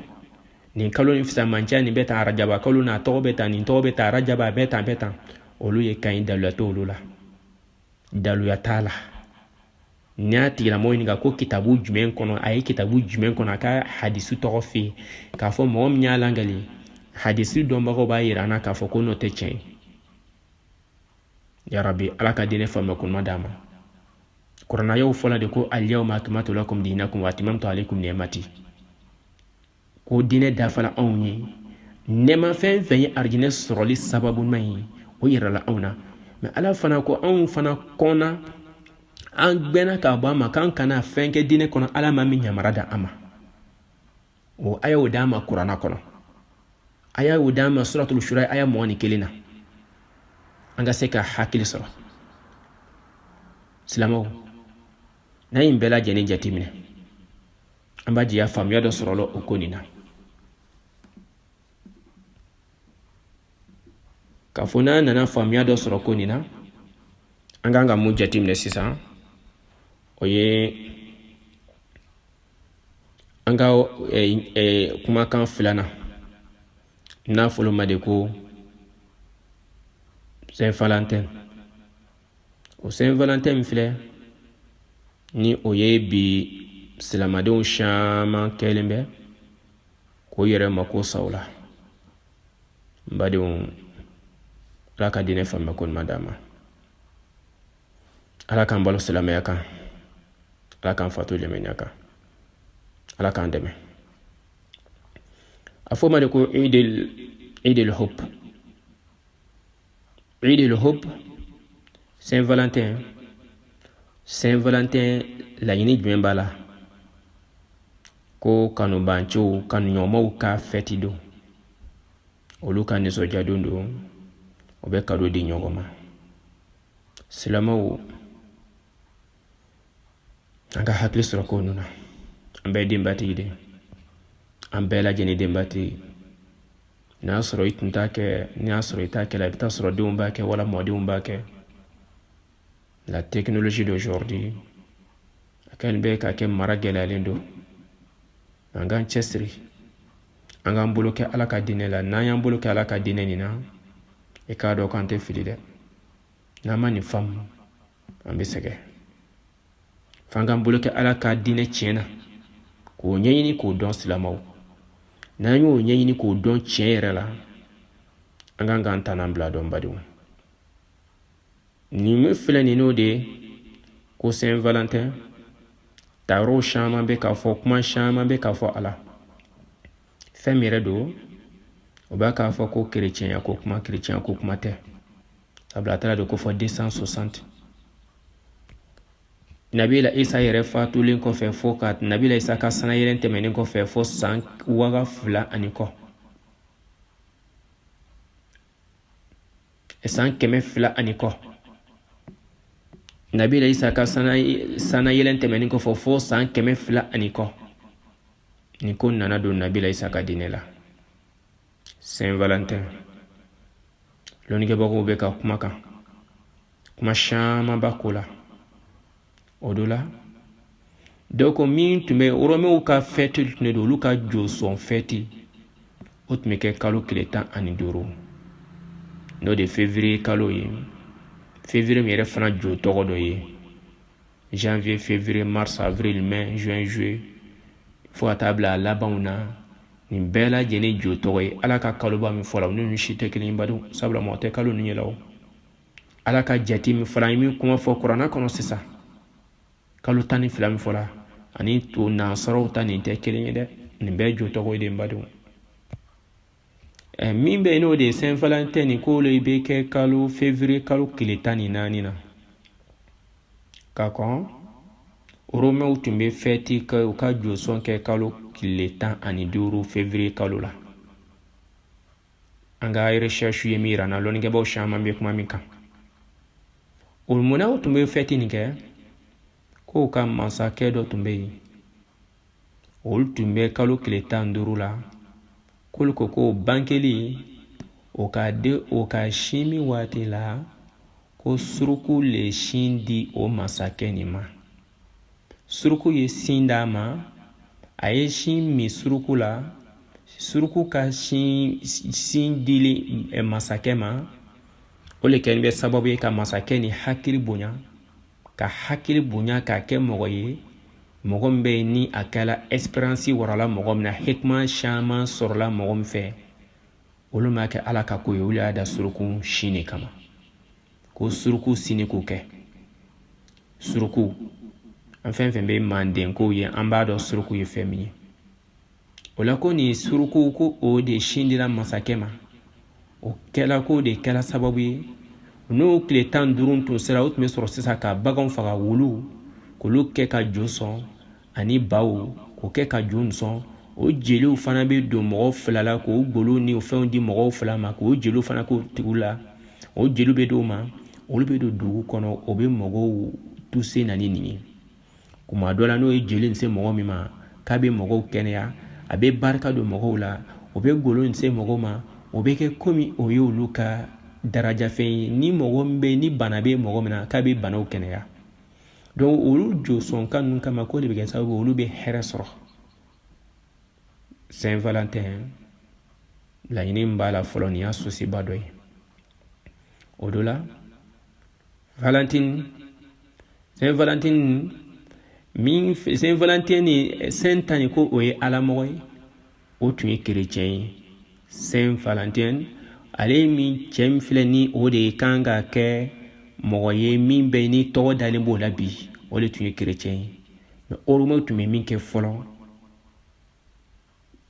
ni kalo ni fisa mancha ni beta rajaba kalo na to beta ni to beta rajaba beta olu ye kan dalu to lula dalu ya tala nyati la moyi nga ko kitabu jumen kono ay kitabu jumen kono ka hadisu to fi ka fo mo nyala ngali hadisu do mbago ba irana ka fo ko no te chen ya rabbi ala ka dine fama kun madama qur'ana yow fola de ko al yawma akmaltu lakum dinakum wa atmamtu alaykum ni'mati ko dine da fala onyi nema fen arjine soroli sababu mai o yirala auna mais ala fana ko on fana kona an gbɛna ka bɔ ma kan kana fɛn kɛ diinɛ kɔnɔ ala ma min yamara da ama o aya o da ma kurana kɔnɔ aya o da ma suratul shura aya 21 na an ka se ka hakili sɔrɔ silamɛw n'a yin bɛɛ lajɛlen jateminɛ an b'a diya faamuya dɔ sɔrɔ o ko nin na k'a fɔ n'an nana faamuya dɔ sɔrɔ ko nin na an kan ka mun jateminɛ sisan o ye an ka kumakan filanan n'a fɔlɔ ma de ko Saint Valentin. O Saint Valentin filɛ ni o ye bi silamadenw caman kɛlen bɛ k'o yɛrɛ mako sa o la n badenw ala ka diinɛ faamuya ko ɲuman d'an ma ala k'an balo silamɛya kan ala k'an fato limaniya kan ala k'an dɛmɛ a fɔ ma de ko Eidul Hub Saint Valentin laɲini jumɛn b'a la ko kanubanciw kanuɲɔgɔnmaw ka fɛti don olu ka nisɔndiya don o bɛ kado di ɲɔgɔn ma silamɛw an ka hakili sɔrɔ ko ninnu na an bɛɛ denbatigi de an bɛɛ lajɛlen denbatigi n'a sɔrɔ i tun t'a kɛ n'i y'a sɔrɔ i t'a kɛla i bɛ taa sɔrɔ denw b'a kɛ wala mɔdenw b'a kɛ la technologie d'aujourd'hui a kɛlen bɛ ka kɛ mara gɛlɛyalen don an k'an cɛsiri an k'an bolo kɛ ala ka diinɛ la n'an y'an bolo kɛ ala ka diinɛ nin na i k'a dɔn k'an tɛ fili dɛ n'an ma nin faamu an bɛ sɛgɛn f'an k'an bolo kɛ ala ka diinɛ tiɲɛ na k'o ɲɛɲini k'o dɔn silamɛw n'an y'o ɲɛɲini k'o dɔn tiɲɛ yɛrɛ la an kan k'an ta n'an bila dɔn badenw nin min filɛ nin n'o de ye ko Saint Valentin tayɔrɔw caman bɛ k'a fɔ kuma caman bɛ k'a fɔ a la fɛn min yɛrɛ don o b'a k'a fɔ ko kerecɛnya ko kuma tɛ sabula a taara de ko fɔ 260 Nabila Isa yɛrɛ fatulen kɔfɛ fo ka Nabila Isa ka sanayɛlɛn tɛmɛnen kɔfɛ fo san 2000 ani kɔ san 200 ani kɔ Nabila Isa ka sanayɛlɛn tɛmɛnen kɔfɛ fo san 200 ani kɔ nin ko nana don Nabila Isa ka diinɛ la Saint Valentin lɔnnikɛbagaw bɛ ka kuma kan kuma caman b'a ko la o do la dɔw ko min tun bɛ Romains ka fɛti tun don olu ka josɔn fɛti o tun bɛ kɛ kalo 15 n'o de février kalo ye février min yɛrɛ fana jo tɔgɔ dɔ ye janvier février mars avril mai juin juillet fo ka taa bila a labanw na nin bɛɛ lajɛlen jo tɔgɔ ye ala ka kaloba min fɔla ninnu si tɛ kelen badenw sabula mɔgɔ tɛ kalo ninnu yɛlɛ o ala ka jate min fɔla min kuma fɔ kuranna kɔnɔ sisan kalo 12 min fɔla ani to nansaraw ta nin tɛ kelen ye dɛ nin bɛɛ jo tɔgɔ ye de badenw min bɛ yen n'o de ye Saint Valentin nin ko le bɛ kɛ kalo février kalo 14 na ka kɔn Romains tun bɛ fɛti kɛ u ka josɔn kɛ kalo 15 février kalo la an ka recherche ye min yira n na lɔnnikɛbaw caman bɛ kuma min kan o munna u tun bɛ fɛti nin kɛ k'o ka masakɛ dɔ tun bɛ yen olu tun bɛ kalo 15 la k'olu ko k'o bankeli o ka di o ka sin min waati la ko suruku le sin di o masakɛ nin ma suruku ye sin d'a ma a ye sin min suruku la suruku ka sin dili masakɛ ma o le kɛlen bɛ sababu ye ka masakɛ ni hakili bonya ka kɛ mɔgɔ ye mɔgɔ min bɛ ni a kɛla espérance warala mɔgɔ min na hikma caman sɔrɔla mɔgɔ min fɛ olu ma kɛ ala ka ko ye olu y'a da suruku sin de kama ko suruku sini k'o kɛ suruku an fɛn fɛn bɛ mandenkow ye an b'a dɔn suruku ye fɛn min ye o la ko nin suruku ko o de sin dira masakɛ ma o kɛla ko de kɛla sababu ye n'o tile 15 tun sera o tun bɛ sɔrɔ sisan ka baganw faga wulu k'olu kɛ ka jo sɔn ani baw k'o kɛ ka jo sɔn o jeliw fana bɛ don mɔgɔw fila la k'o golo ni o fɛnw di mɔgɔw fila ma k'o jeliw fana k'o tigiw la o jeliw bɛ d'o ma olu bɛ don dugu kɔnɔ o bɛ mɔgɔw tuse na ni nin ye kuma dɔ la n'o ye jeli in se mɔgɔ min ma k'a bɛ mɔgɔw kɛnɛya a bɛ barika don mɔgɔw la o bɛ golo in se mɔgɔw ma o bɛ kɛ komi o ye olu ka darajafɛn ye ni mɔgɔ min bɛ ni bana bɛ mɔgɔ min na k'a bɛ banaw kɛnɛya donc olu josɔnkan ninnu kama ko de bɛ kɛ sababu olu bɛ hɛrɛ sɔrɔ Saint Valentin laɲini min b'a la fɔlɔ nin y'a sosiba dɔ ye o do la Saint Valentin ni Saint tan ni ko o ye alamɔgɔ ye o tun ye chrétien ye Saint Valentin ale min cɛ min filɛ ni o de kan ka kɛ mɔgɔ ye min bɛ ni tɔgɔ dalen b'o la bi o de tun ye chrétien ye mais oromo tun bɛ min kɛ fɔlɔ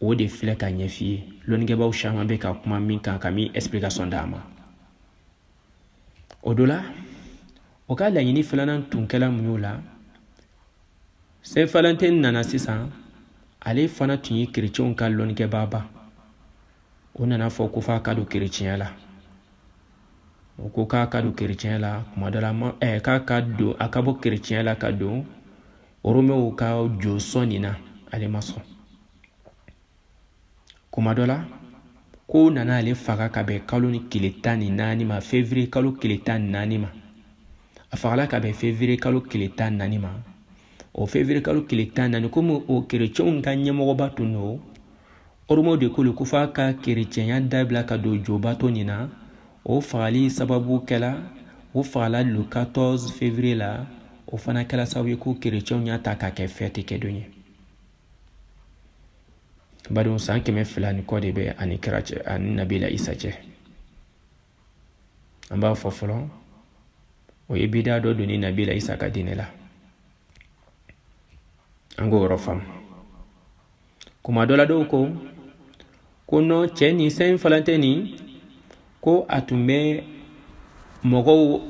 o de filɛ ka ɲɛf'i ye lɔnnikɛbaw caman bɛ ka kuma min kan ka min explication d'a ma o do la o ka laɲini filanan tun kɛla mun y'o la Saint Valentin nana sisan ale fana tun ye chrétienw ka lɔnnikɛbaaba o nana fɔ ko f'a ka don chrétien la o ko k'a ka don chrétien la kuma dɔ la k'a ka don a ka bɔ chrétien la ka don romew ka jo sɔn nin na ale ma sɔn kuma dɔ la ko nana ale faga ka bɛn kalo ni tile 14 ma février kalo tile 14 ma a fagala ka bɛn février kalo tile 14 ma o février kalo tile 14 komi o chrétienw ka ɲɛmɔgɔba tun don oromo de kolo ko f'a ka chrétienya dabila ka don jobato nin na o fagali sababu kɛla o fagala le 14 février la o fana kɛla sababu ye ko chrétienw y'a ta ka kɛ fête kɛ don ye badenw san 200 ni kɔ de bɛ ani kira cɛ ani nabila isa cɛ an b'a fɔ fɔlɔ o ye bida dɔ don ni nabila isa ka diinɛ la an k'o yɔrɔ faamu kuma dɔ la dɔw ko non cɛ ni Saint Valentin ni ko a tun bɛ mɔgɔw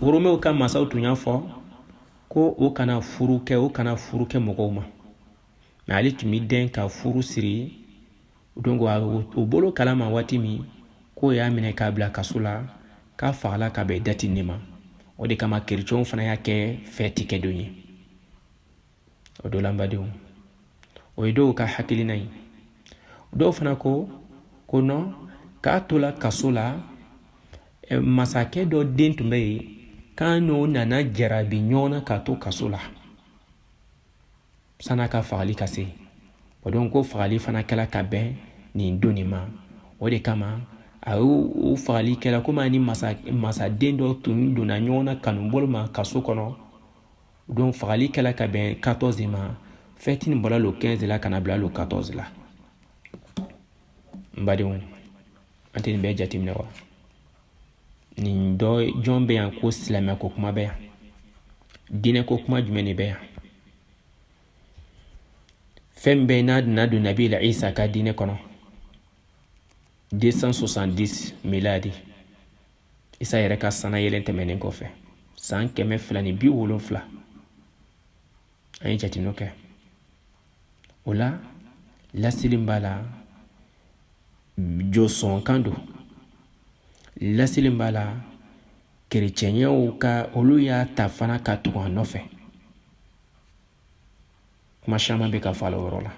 romew ka masaw tun y'a fɔ ko o kana furu kɛ mɔgɔw ma mais ale tun bɛ den ka furu siri donc o bolo kalama waati min ko y'a minɛ k'a bila kaso la k'a fagala ka bɛn date ne ma o de kama chrétienw fana y'a kɛ fête kɛ don ye o do la n badenw o ye dɔw ka hakilina ye dɔw fana ko non k'a tola kaso la masakɛ dɔ den tun bɛ yen k'a n'o nana jarabi ɲɔgɔn na k'a to kaso la san'a ka fagali ka se o donc ko fagali fana kɛla ka bɛn nin don nin ma o de kama a y'o fagali kɛla komi a ni masaden dɔ tun donna ɲɔgɔn na kanubolo ma kaso kɔnɔ donc fagali kɛla ka bɛn 14 ma fête nin bɔra le 15 la kana bila le 14 la n badenw an tɛ nin bɛɛ jateminɛ wa nin dɔ jɔn bɛ yan ko silamɛ ko kuma bɛ yan diinɛ ko kuma jumɛn de bɛ yan fɛn bɛɛ n'a donna don nabila isa ka diinɛ kɔnɔ 270 miladi isa yɛrɛ ka sana yɛlɛn tɛmɛnen kɔfɛ san 270 an ye jateminɛ kɛ o la lasili b'a la jɔsɔn kan don lasili b'a la chrétienyaw ka olu y'a ta fana ka tugu a nɔfɛ kuma caman bɛ ka fɔ a la o yɔrɔ la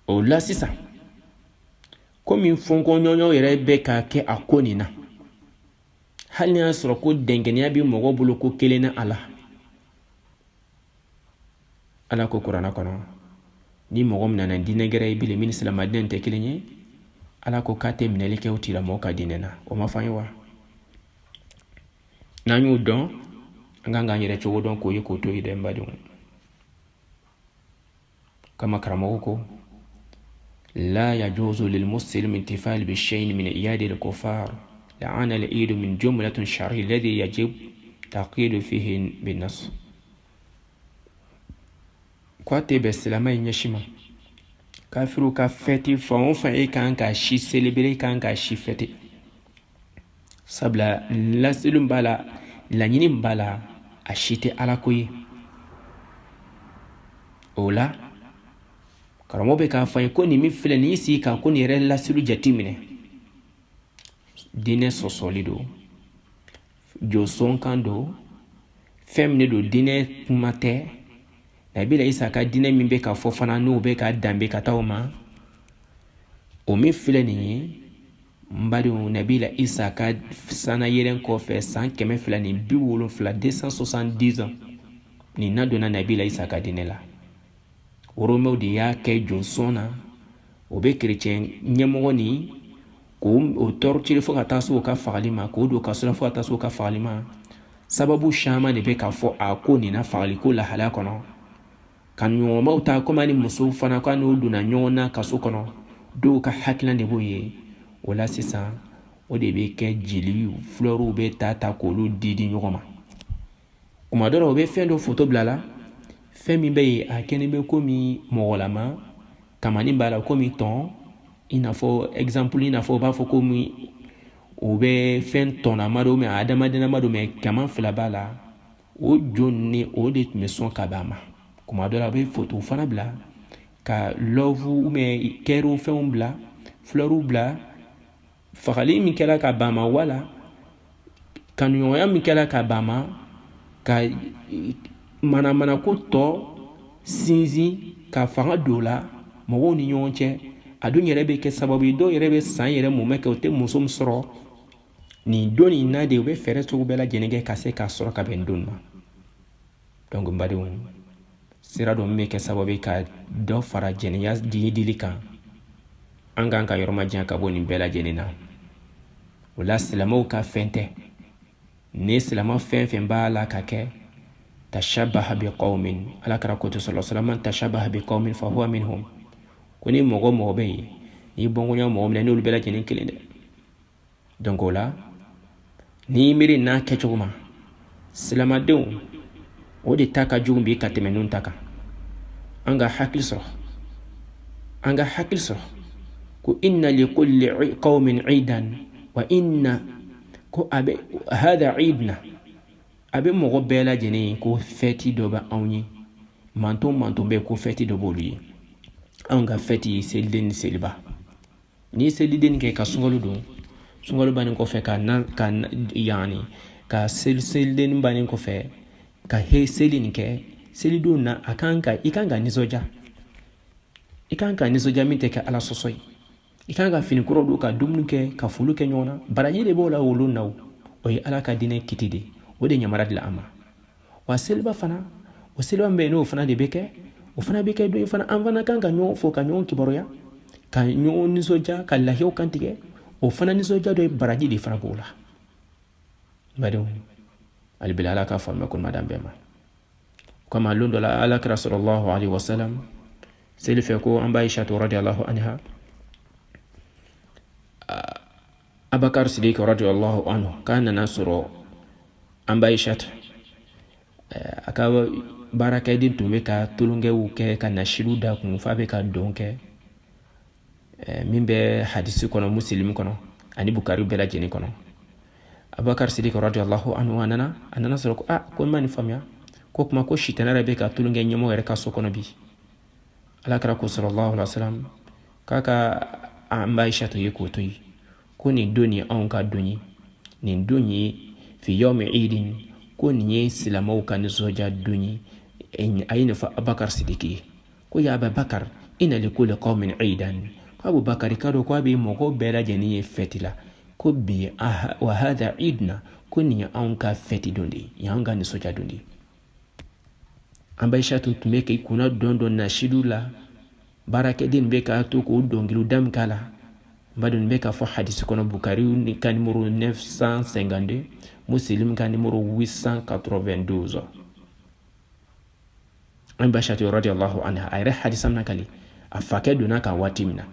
o la sisan komi fɔnkɔɲɔgɔnw yɛrɛ bɛ ka kɛ a ko nin na hali n'a y'a sɔrɔ ko dɛngɛniya bɛ mɔgɔ bolo ko kelen na a la ala ko kuranna kɔnɔ ni mɔgɔ min nana diinɛ gɛrɛ i bilen min ni silamɛden tɛ kelen ye ala ko k'a tɛ minɛli kɛ o tigilamɔgɔ ka diinɛ na o ma fɔ an ye wa n'an y'o dɔn an kan k'an yɛrɛ cogo dɔn k'o ye k'o to ye dɛ n badenw kama karamɔgɔ ko la yajuzu lilmuslim intifal bishay'in min iyadi al-kuffar la'ana al-eid min jumlatin shar'i alladhi yajib taqidu fihi bin-nas kwa tɛ bɛn silamɛ in ɲɛsi ma kafiru ka fɛti fan o fan e kan ka si célébrer kan ka si fɛte sabula lasili b'a la laɲini b'a la a si tɛ ala ko ye. O la karamɔgɔ bɛ k'a fɔ ye ko nin min filɛ nin y'i sigi kan ko nin yɛrɛ lasili jate minɛ diinɛ sɔsɔli don jɔsɔnkan don fɛn min de don diinɛ kuma tɛ Nabila Isa ka diinɛ min bɛ ka fɔ fana n'o bɛ ka danbe ka taa o ma o min filɛ nin ye n badenw Nabila Isa ka sana yɛlɛn kɔfɛ san 270 270 ans nin na donna Nabila Isa ka diinɛ la. Romɛw de y'a kɛ jɔnsɔn na o bɛ kerecɛn ɲɛmɔgɔ ni k'o tɔrɔcili fo ka taa se o ka fagali ma k'o don kaso la fo ka taa se o ka fagali ma sababu caman de bɛ ka fɔ a ko nin na fagali ko lahalaya kɔnɔ ka ɲɔgɔnmaw ta komi ni musow fana ko n'o donna ɲɔgɔn na kaso kɔnɔ dɔw ka hakilina de b'o ye o la sisan o de bɛ kɛ jeli fleurs bɛ ta k'olu di ɲɔgɔn ma kuma dɔ la o bɛ fɛn dɔ photo bila la fɛn min bɛ yen a kɛlen bɛ komi mɔgɔlama kamani b'a la komi tɔn i n'a fɔ exemple i n'a fɔ o b'a fɔ komi o bɛ fɛn tɔnama don mɛ adamadenama don mɛ kama fila b'a la o jo ni o de tun bɛ sɔn ka b'a ma kuma dɔ la a bɛ photo fana bila ka love mɛ kɛriw fɛnw bila fleurs bila fagali min kɛra ka b'a ma wala kanuɲɔgɔnya min kɛra ka b'a ma ka manamana ko tɔ sinsin ka fanga don la mɔgɔw ni ɲɔgɔn cɛ a dun yɛrɛ bɛ kɛ sababu ye dɔw yɛrɛ bɛ san yɛrɛ mɔmɛ kɛ o tɛ muso min sɔrɔ nin don nin na de u bɛ fɛɛrɛ sugu bɛɛ lajɛlen kɛ ka se k'a sɔrɔ ka bɛn don ma donc n badenw sira dɔ min bɛ kɛ sababu ye ka dɔ fara jɛnɛya dili kan an kan ka yɔrɔ ma jan ka bɔ nin bɛɛ lajɛlen na o la silamɛw ka fɛn tɛ ni silamɛ fɛn fɛn b'a la ka kɛ tashabaha bi qawmin alakira ko to sallallahu alaihi wasallam tashabaha bi qawmin fa huwa minhum ko ni mɔgɔ bɛ yen ni bɔnkɔnya mɔgɔ min n'olu bɛɛ lajɛlen kelen dɛ donc o la ni miiri n'a kɛcogo ma silamadenw o de ta ka jugu bi ka tɛmɛ ninnu ta kan an ka hakili sɔrɔ ko inna li kulli qawmin iidan wa inna ko abe hada iidna abe mɔgɔ bɛɛ lajɛlen ko fɛti dɔ bɛ anw ye manton bɛ ko fɛti dɔ b'olu ye anw ka fɛti ye seliden ni seliba ni seliden kɛ ka sunkalo don sunkalo bannen kɔfɛ ka seliden bannen kɔfɛ ka seli nin kɛ selidon na i kan ka nisɔndiya min tɛ kɛ ala sɔsɔ ye i kan ka fini kɔrɔ don ka dumuni kɛ ka foli kɛ ɲɔgɔn na baraji de b'o la wolo na o ye ala ka diinɛ kiti de o de ɲamara dilan an ma wa seliba fana o seliba min bɛ yen n'o fana de bɛ kɛ o fana bɛ kɛ don in fana an fana kan ka ɲɔgɔn fɔ ka ɲɔgɔn kibaruya ka ɲɔgɔn nisɔndiya ka lahiyaw kantigɛ o fana nisɔndiya dɔ ye baraji de fana b'o la badenw alibila ala ka faamuya ko madan bɛɛ ma kama lon dɔ la alakira sallallahu alaihi wasallam seli fɛ ko an b'a Aisha radiyallahu anha Abakar Siddiq radiyallahu anhu k'a nana sɔrɔ an b'a Aisha a ka baarakɛden tun bɛ ka tulonkɛw kɛ ka nasiru da kun f'a bɛ ka dɔn kɛ min bɛ hadisi kɔnɔ Muslim kɔnɔ ani Bukari bɛɛ lajɛlen kɔnɔ Abakar Siddiq radiyallahu anhu a nana sɔrɔ ko ko n ma nin faamuya ko kuma ko sitana yɛrɛ bɛ ka tulonkɛ ɲɛmɔgɔ yɛrɛ ka so kɔnɔ bi alakira ko sallallahu alaihi wasallam k'a ka an b'a Aisha to ye k'o to ye ko nin don ye anw ka don ye nin don ye fi yawmi idin ko nin ye silamɛw ka nisɔndiya don ye a ye nin fɔ Abakar Siddiq ye ko ya Ababakar inna li kulli qawmin idan ko Abubakar i ka dɔn ko a bɛ mɔgɔw bɛɛ lajɛlen ye fɛti la ko bi wa hada idna ko nin ye anw ka fɛti don de ye anw ka nisɔndiya don de ye an b'a Aisha tun bɛ k'i kunna dɔn nasidu la baarakɛden bɛ k'a to k'o dɔnkiliw da min k'a la badun bɛ k'a fɔ hadisi kɔnɔ Bukari ka numéro 952 Muslim ka numéro 892 an b'a Aisha radiyallahu anha a yɛrɛ hadisa min kali a fakɛ donna kan waati min na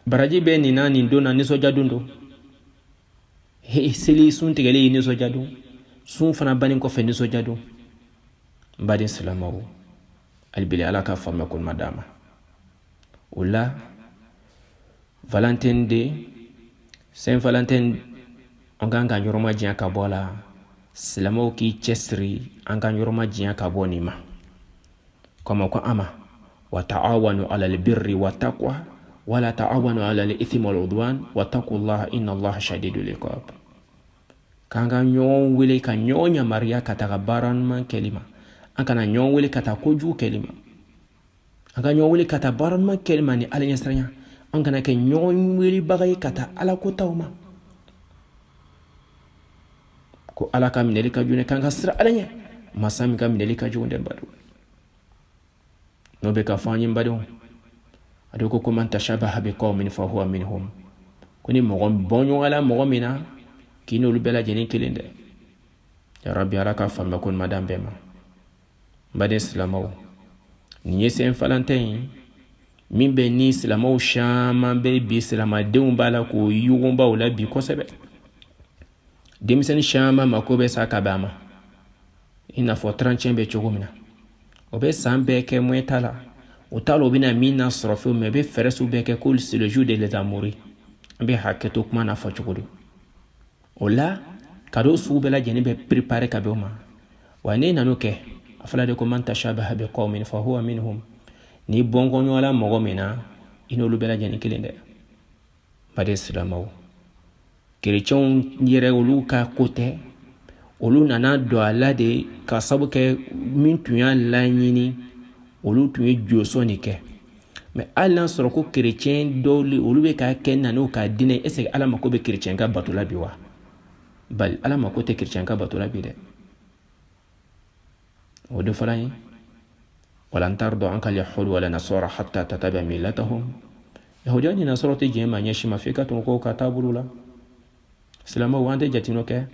baraji bɛ nin na nin don na nisɔndiya don do seli sun tigɛlen ye nisɔndiya don sun fana bannen kɔfɛ nisɔndiya don n baden silamɛw alibele ala ka faamuya ko ma d'a ma o la Valentine Day Saint Valentin an kan ka ɲɔrɔma diɲɛ ka bɔ la silamɛw k'i cɛsiri an ka ɲɔrɔma diɲɛ ka bɔ nin ma kɔma ko ama wa ta'awanu ala albirri wa taqwa wala ta'awanu ala al-ithmi wal udwan wattaqullaha inna allaha shadidul iqab. Kan ka ɲɔgɔn wele ka ɲɔgɔn yamaruya ka taga baara ɲuman kɛli ma, an kana ɲɔgɔn wele ka taa kojugu kɛli ma, an ka ɲɔgɔn wele ka taa baara ɲuman kɛli ma ni ala ɲɛsiranya, an kana kɛ ɲɔgɔn welebaga ye ka taa ala ko taw ma. Ko ala ka minɛli ka jugu kan ka sira ala ɲɛ, masa min ka minɛli ka jugu dɛ badenw. N'o bɛ ka fɔ an ye badenw, a do ko man tashabaha bi qawmin fa huwa minhum. Ko ni mɔgɔ bɔɲɔgɔn la mɔgɔ min na k'i n'olu bɛɛ lajɛlen kelen dɛ. Ya Rabbi ala ka faamuya ko ɲuman d'an bɛɛ ma. N baden silamɛw, nin ye Saint Valentin ye min bɛ ni silamɛw caman bɛ bi silamɛdenw b'a la k'o yugubaw la bi kosɛbɛ. Denmisɛnnin caman mako bɛ sa ka bɛn a ma i n'a fɔ 31 bɛ cogo min na, o bɛ san bɛɛ kɛ moyen t'a la, o t'a la o bɛna min na sɔrɔ fewu, mais o bɛ fɛɛrɛ sugu bɛɛ kɛ ko c'est le jour des amoureux. An bɛ hakɛto kuma na fɔ cogo di. O la cadeau sugu bɛɛ lajɛlen bɛ préparer ka bɛn o ma, wa n'e nan'o kɛ a fɔla de ko man tashabaha bi qawmin fa huwa minhum. Ni bɔnkɔɲɔgɔn la mɔgɔ min na i n'olu bɛɛ lajɛlen kelen dɛ. Baden silamɛw, kerecɛnw yɛrɛ olu ka ko tɛ, olu nana don a la de ka sabu kɛ min tun y'a laɲini, olu tun ye jɔsɔn de kɛ. Mais hali n'a sɔrɔ ko kerecɛn dɔw olu bɛ ka kɛ nan'o ka dinɛ, est ce que ala mako bɛ kerecɛn ka bato la bi wa? Bali ala mako tɛ kerecɛn ka bato la bi dɛ. O de fɔla ye walan tarda anka al-yahud wala nasara hatta tatabia millatahum. Yahudiya ni nasara tɛ jɛn ma ɲɛsi ma f'i ka tɔn ko ka taabolo la. Silamɛw an tɛ jateminɛ kɛ,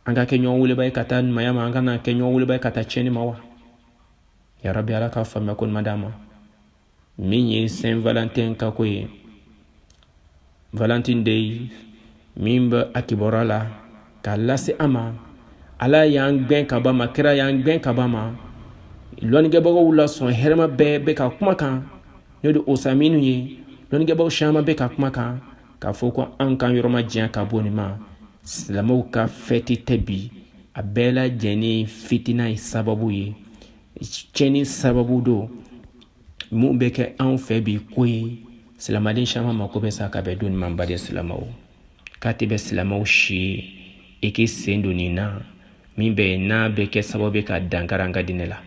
an ka kɛ ɲɔgɔn weleba ye ka taa ɲumanya ma, an kana kɛ ɲɔgɔn weleba ye ka taa tiɲɛni ma wa? Ya Rabbi ala ka faamuya ko ɲuman d'an ma. Min ye Saint Valentin ka ko ye, Valentine Day min bɛ a kibaruya la k'a lase an ma, ala y'an gɛn ka ban ma, kira y'an gɛn ka ban ma, lɔnnikɛbagaw la sɔn hɛrɛma bɛɛ bɛ ka kuma kan, n'o de osaminu ye, lɔnnikɛbagaw caman bɛ ka kuma kan k'a fɔ ko an kan yɔrɔma diɲɛ ka bɔ nin ma. Silamɛw ka fɛti tɛ bi, a bɛɛ lajɛlen fitina ye sababu ye, tiɲɛni sababu don mun bɛ kɛ anw fɛ bi ko ye. Silamɛden caman mako bɛ sa ka bɛn don nin ma. Baden silamɛw, k'a tɛ bɛ silamɛw si i k'i sen don nin na min bɛ n'a bɛ kɛ sababu ye ka dankari an ka diinɛ la.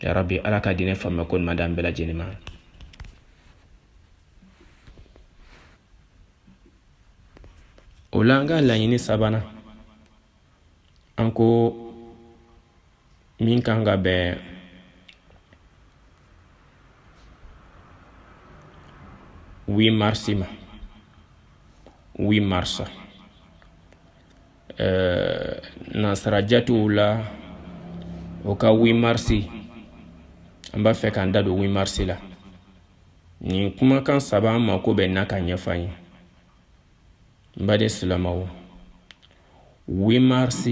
Ya Rabbi ala ka diinɛ faamuya ko ɲuman d'an bɛɛ lajɛlen ma. O la an ka laɲini sabanan, an ko min kan ka bɛn 8 mars ma. 8 mars nasara jatiw la o ka 8 mars an b'a fɛ k'an da don 8 mars la. Nin kumakan saba an mako bɛ n'a ka ɲɛfɔ an ye. N baden silamɛw, 8 mars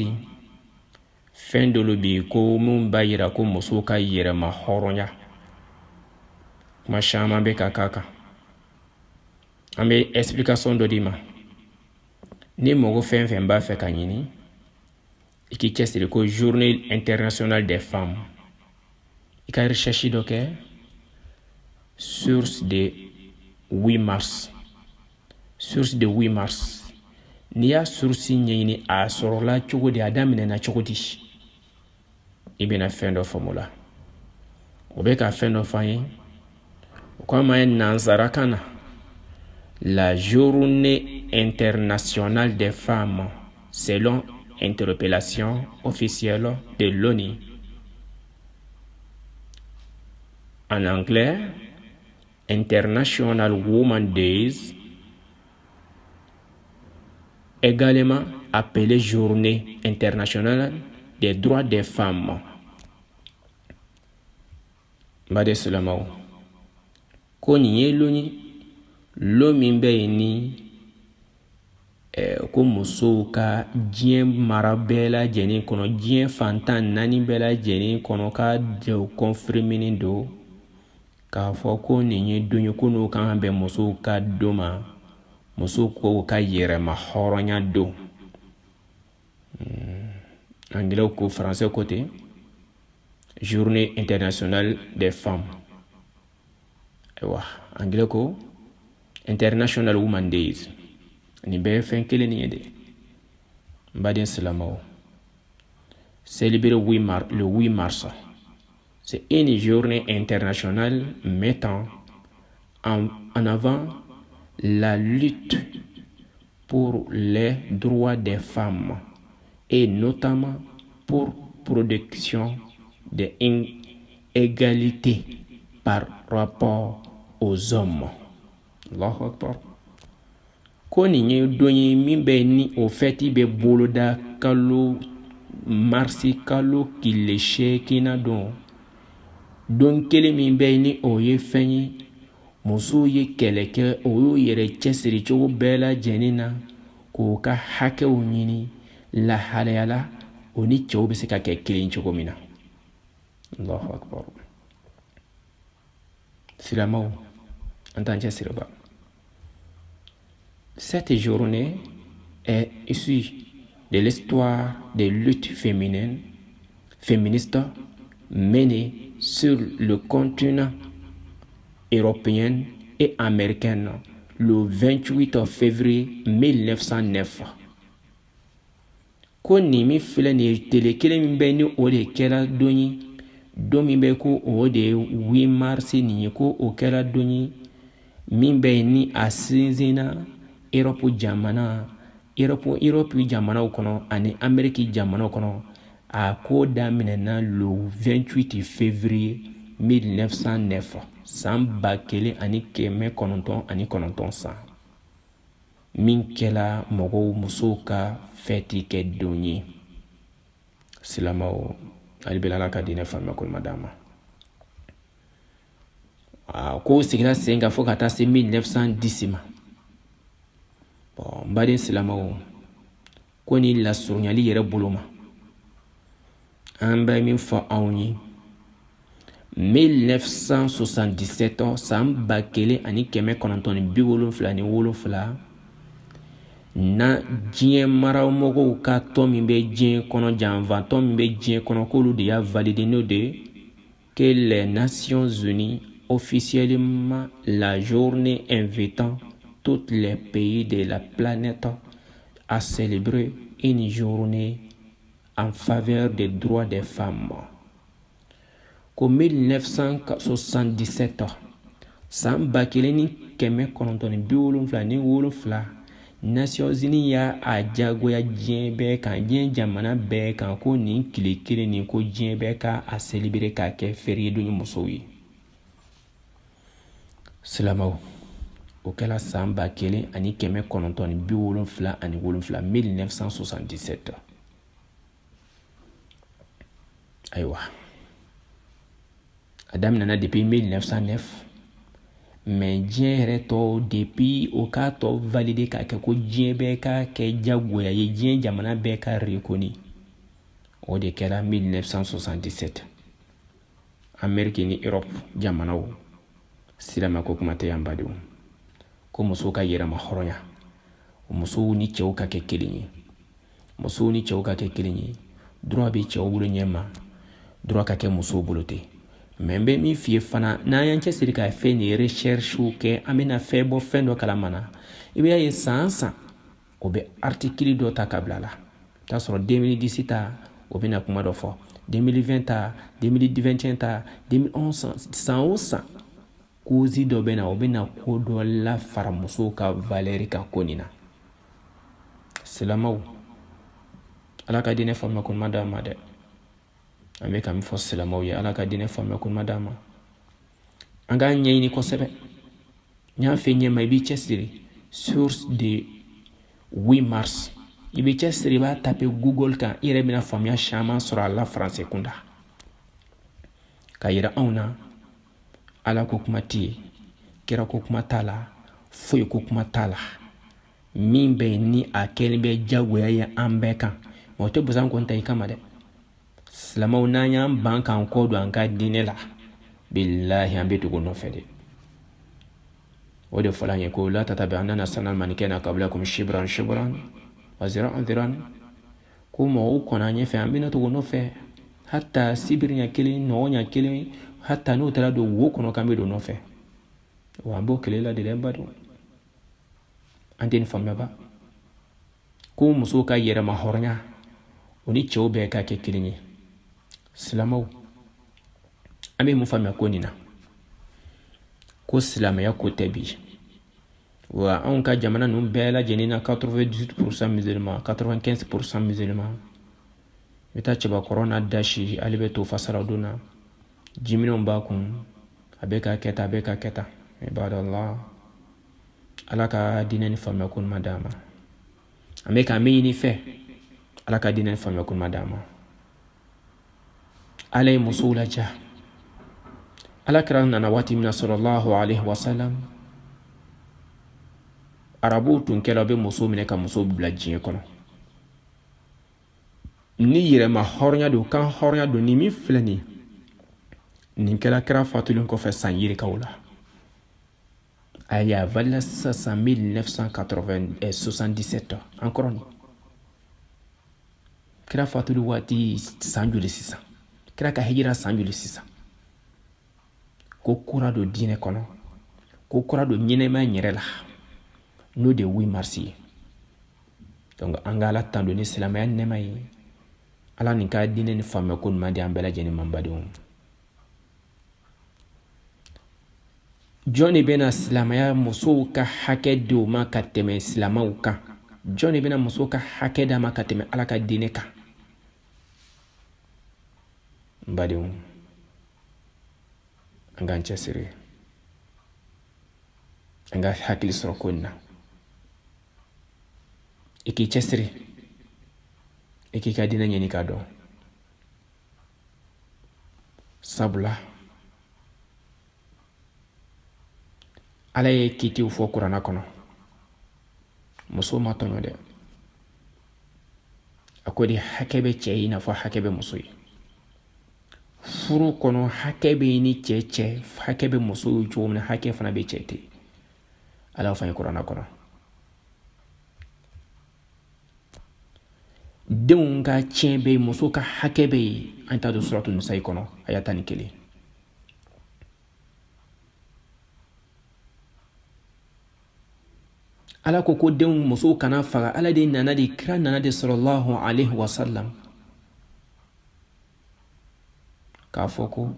fɛn dɔ lo bi ko mun b'a yira ko musow ka yɛrɛma hɔrɔnya, kuma caman bɛ ka k'a kan. An bɛ explication dɔ di ma. Ni mɔgɔ fɛn fɛn b'a fɛ ka ɲini, i k'i cɛsiri ko journée internationale des femmes, i ka recherche dɔ kɛ source de 8 mars. Source de 8 mars. N'i y'a source ɲɛɲini a sɔrɔla cogo di, a daminɛna cogo di, i bɛna fɛn dɔ faamu la. O bɛ ka fɛn dɔ fɔ an ye, o ko an ma ye nansarakan na, la journée internationale des femmes selon interpellation officielle de l'ONU. En anglais, International Women's Days, également appelée Journée internationale des droits des femmes. Mbade silamɛw, ko nin ye lo min bɛ yen ni ko musow ka diɲɛ mara bɛɛ lajɛlen kɔnɔ, diɲɛ fantan 4 bɛɛ lajɛlen kɔnɔ ka jɛw confirmé don k'a fɔ ko nin ye don ye ko n'o kan bɛn musow ka don ma, muso ko ka yɛrɛma hɔrɔnya don anglais ko français côté journée internationale des femmes aywa anglais ko international woman days ni bɛɛ fɛn kelen ni ye de n baden silamɛw célébrer le 8 mars c'est une journée internationale mettant en avant la lutte pour les droits des femmes et notamment pour protection des inégalités par rapport aux hommes. Allahu Akbar. Ko nin ye don ye min bɛ ni o fɛti bɛ boloda kalo marisi kalo kile 8 don kelen min bɛ ni o ye fɛn ye musow ye kɛlɛ kɛ o y'o yɛrɛ cɛsiri cogo bɛɛ lajɛlen na k'o ka hakɛw ɲini lahalaya la o ni cɛw bɛ se ka kɛ kelen cogo min na. Allahu Akbar. Silamɛw an t'an cɛsiri. Cette journée est issue de l'histoire des luttes féministes menées sur le continent européen et américaine le 28 février 1909. Ko ni mi filɛ ni tele kelen min bɛ ni o de kɛra don ye don min bɛ ko o de 8 mars nin ye ko o kɛra don ye min bɛ ni a sinsinna Europe jamanaw kɔnɔ ani Amérique jamanaw kɔnɔ a ko daminɛna le 28 février 1909 san 1909 san min kɛla mɔgɔw musow ka fɛti kɛ don ye. Silamɛw ali bɛ Ala ka diinɛ faamuya ko ɲuman d'an ma. Ko sigira sen kan fo ka taa se 1910 ma. Bon, n baden silamɛw ko ni lasurunyali yɛrɛ bolo ma an bɛ min fɔ anw ye 1977 san 1977 na diɲɛ maramɔgɔw ka tɔn min bɛ diɲɛ kɔnɔ janfatɔn min bɛ diɲɛ kɔnɔ k'olu de y'a validé n'o de que les Nations Unies officiellement la journée invitant tous les pays de la planète à célébrer une journée en faveur des droits des femmes. Qu'en 1977, san 1977, Nations Unies y'a a jagoya diɲɛ bɛɛ kan, diɲɛ jamana bɛɛ kan ko nin tile kelen nin ko diɲɛ bɛɛ ka a célébrer k'a kɛ férié don ye musow ye. Silamɛw o kɛla san 1977. Ayiwa a daminɛna depuis 1909 mais diɲɛ yɛrɛ tɔ depuis o k'a tɔ validé k'a kɛ ko diɲɛ bɛɛ ka kɛ jagoya ye, diɲɛ jamana bɛɛ ka reconnu o de kɛra 1977. Amérique ni Europe jamanaw silamɛ ko kuma tɛ yan badenw ko musow ka yɛrɛma hɔrɔnya musow ni cɛw ka kɛ kelen ye, musow ni cɛw ka kɛ kelen ye, droit bɛ cɛw bolo ɲɛma, droit ka kɛ musow bolo ten. Mais n bɛ min f'i ye fana n'an y'an cɛsiri ka fɛn ni recherchew kɛ an bɛna fɛn bɔ fɛn dɔ kalama na i b'a ye san san o bɛ article dɔ ta ka bila la. T'a sɔrɔ 2010 ta o bɛna kuma dɔ fɔ, 2020 ta, 2021 ta, 2011 san o san cause dɔ bɛ na o bɛna ko dɔ la fara musow ka valeur kan ko nin na. Silamɛw Ala ka diinɛ faamuya ko ɲuman d'an ma dɛ. An bɛ ka min fɔ silamɛw ye Ala ka diinɛ faamuya ko ɲuman d'an ma. An k'an ɲɛɲini kosɛbɛ. N y'a fɛ ɲɛma i b'i cɛsiri source de 8 mars. I b'i cɛsiri i b'a taper Google kan i yɛrɛ bɛna faamuya caman sɔrɔ a la français kunda. Ka yira anw na Ala ko kuma tɛ yen, kira ko kuma t'a la, foyi ko kuma t'a la. Min bɛ ni a kɛlen bɛ jagoya ye an bɛɛ kan. Mais o tɛ busan kɔni ta i kama dɛ. Silamɛw n'an y'an ban k'an kɔ don an ka diinɛ la bilahi an bɛ tugu nɔfɛ de. ودي فلان يقول لا تتبعننا سنة من كان قبلكم شبرا شبرا وذراعا ذراعا كما وكنا نفع بنا تغنفع حتى سيبرنا كلي نونا كلي حتى نوتلا دو وكنا كاميدو نفع وامبو كلي لا دي لمبادو أنتين فمبا كو مسوكا يرما هورنيا وني تشو بيكا كيكليني سلامو أمي مفهمي كونينا كو سلام يا كو تبي وأنك جمانا نمبلا جنينا 98% musulmans 95% musulmans متى كورونا داشي ألبتو فسرادونا جيمينون باكم أبيكا كتا عباد الله alaka dinani famya kun madama ameka mini fe alaka dinani famya kun madama alay musula ja alakran na wati min sallallahu alaihi wasallam arabu tun kela be muso mine ka muso bila jiye kono ni yire ma hornya do kan hornya do ni mi flani ni kela kra fatulun ko fe san yire kawla aya vala sasa 1977 encore ni kira fatulu wati sanjuli sisa kira ka hijira sanjuli sisa ko kura do dine kono ko kura do nyine ma nyerela no de 8 mars donc angala tando ni silama ne mai ala ni ka dine ni famme kun mandi ambela jeni mambadum Johnny bena silamaya muso ka hake do ma ka teme silamaw kan Johnny bena muso ka hake da ma ka teme ala ka dine kan mbadum anga nchesiri anga hakili soro konna iki chesiri iki ka dina nyeni ka do sabula ala ye kitiw fo kurana kono muso ma tonyo de akodi hakebe che ina fo hakebe muso yi furu kono hakebe ni che hakebe muso yu jomna hake fana be chete ala fa kurana kono dunga chembe muso ka hakebe anta do suratu nisa kono ayata ni kele ala ko den muso kana faga ala de nana de kira nana de sallallahu alaihi wasallam ka foko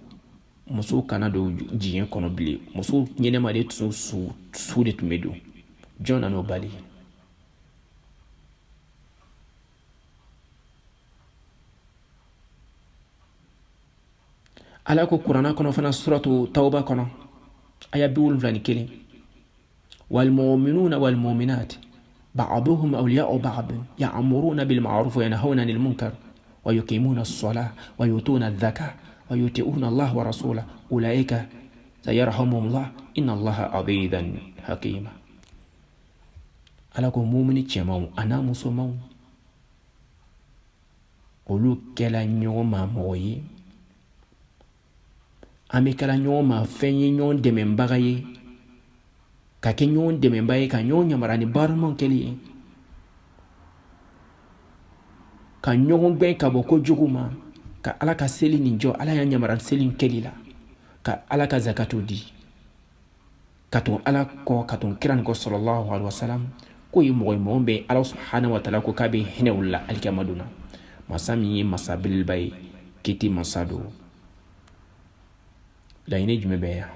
muso kana do jiyen kono bile muso nyene ma de su de tumedo jona no bali ala ko qur'ana kono fana suratu tauba kono aya biwul flani kele والمؤمنون والمؤمنات بعضهم أولياء بعض يأمرون بالمعروف وينهون عن المنكر ويقيمون الصلاة ويؤتون الزكاة ويطيعون الله ورسوله أولئك سيرحمهم الله إن الله عزيز حكيم ألاكم مؤمن تشمو أنا مسلمو أولو كلا نيوما موي أمي كلا نيوما فني نيون دمن بغاي ka ke nyon de membaye ka nyon yamarani barman keli ka nyon be ka boko juguma ka ala ka seli ninjo ala ya nyamaran selin keli la ka ala ka zakatu di katon ala ko katon kiran ko sallallahu alaihi wasallam ko yi moy mombe ala subhanahu wa ta'ala ko kabe hinewla alkamaduna masami masabil bay kiti masado la ine jumebe ya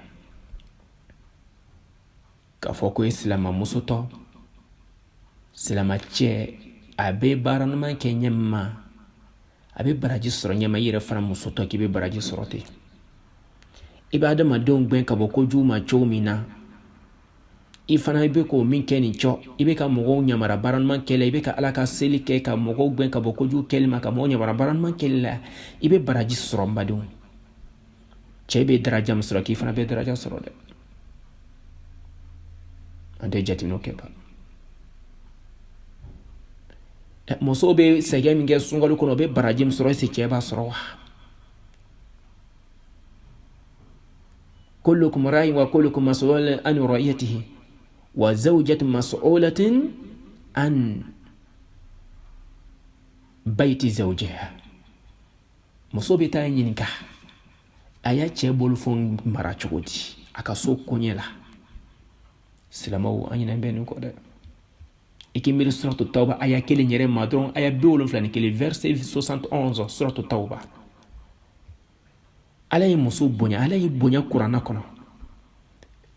ka foko islama musuto silama che abe baranma kenyema abe baraji soro nyema yire fana musuto ki be baraji sorote ibada ma don gben ka boko juma chomina ifana ibe ko min keni cho ibe ka mogo nyamara baranma kele ibe ka alaka seli ke ka mogo gben ka boko ju kelma ka mogo nyamara baranma kele ibe baraji soro mbadum che be daraja musoro ki fana be daraja soro de ande jatino keba muso be sege minge sungalu kono be baraji musoro se keba soro كلكم راي وكلكم مسؤول عن رعيته wa zawjatun mas'ulatin an bayti zawjiha. Muso bɛ taa ɲininka a y'a cɛ bolofɛn mara cogo di a ka so koɲɛ la. Silamɛw an ɲinɛn bɛ nin kɔ dɛ. I k'i miiri suratu tawba aya 1 yɛrɛ ma dɔrɔn aya 71 verset 71 suratu tawba. Ala ye muso bonya, Ala ye bonya kuranna kɔnɔ.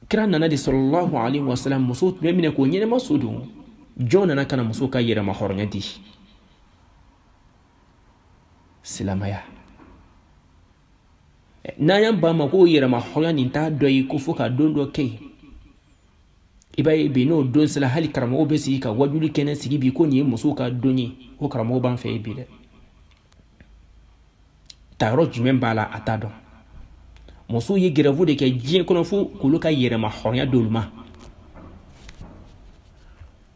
Kira nana de sallallahu alaihi wasallam muso tun bɛ minɛ k'o ɲɛnɛma so don. Jɔn nana kana muso ka yɛrɛma hɔrɔnya di. Silamaya. N'an y'an ba ma k'o yɛrɛma hɔrɔnya nin t'a dɔ ye ko fo ka don dɔ kɛ. I b'a ye bi n'o don sera hali karamɔgɔ bɛ sigi ka wajuli kɛnɛ sigi bi ko nin ye muso ka don ye. O karamɔgɔ b'an fɛ bi dɛ. Tayɔrɔ jumɛn b'a la a t'a dɔn. Musow ye grève de kɛ diɲɛ kɔnɔ fo k'olu ka yɛrɛma hɔrɔnya d'olu ma.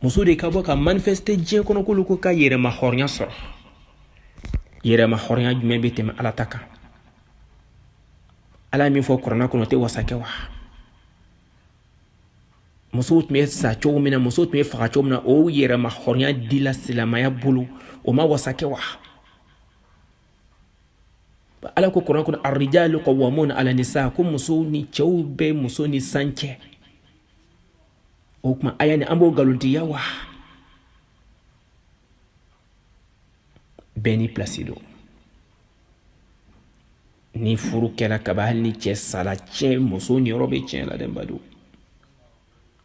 Muso de ka bɔ ka manifester diɲɛ kɔnɔ k'olu ko ka yɛrɛma hɔrɔnya sɔrɔ. Yɛrɛma hɔrɔnya jumɛn bɛ tɛmɛ Ala ta kan. Ala ye min fɔ kuranna kɔnɔ o tɛ wasa kɛ wa. Musow tun bɛ sa cogo min na, musow tun bɛ faga cogo min na, o yɛrɛma hɔrɔnya dila silamɛya bolo o ma wasa kɛ wa. Ala ko kuran kɔnɔ arrijalu qawwamuna ala nisa ko musow ni cɛw bɛ muso ni san cɛ. O kuma aya ni an b'o galontiya wa. Bɛɛ ni place don. Ni furu kɛra ka ban hali ni cɛ sala cɛ muso ni yɔrɔ bɛ tiɲɛ la dɛ bado.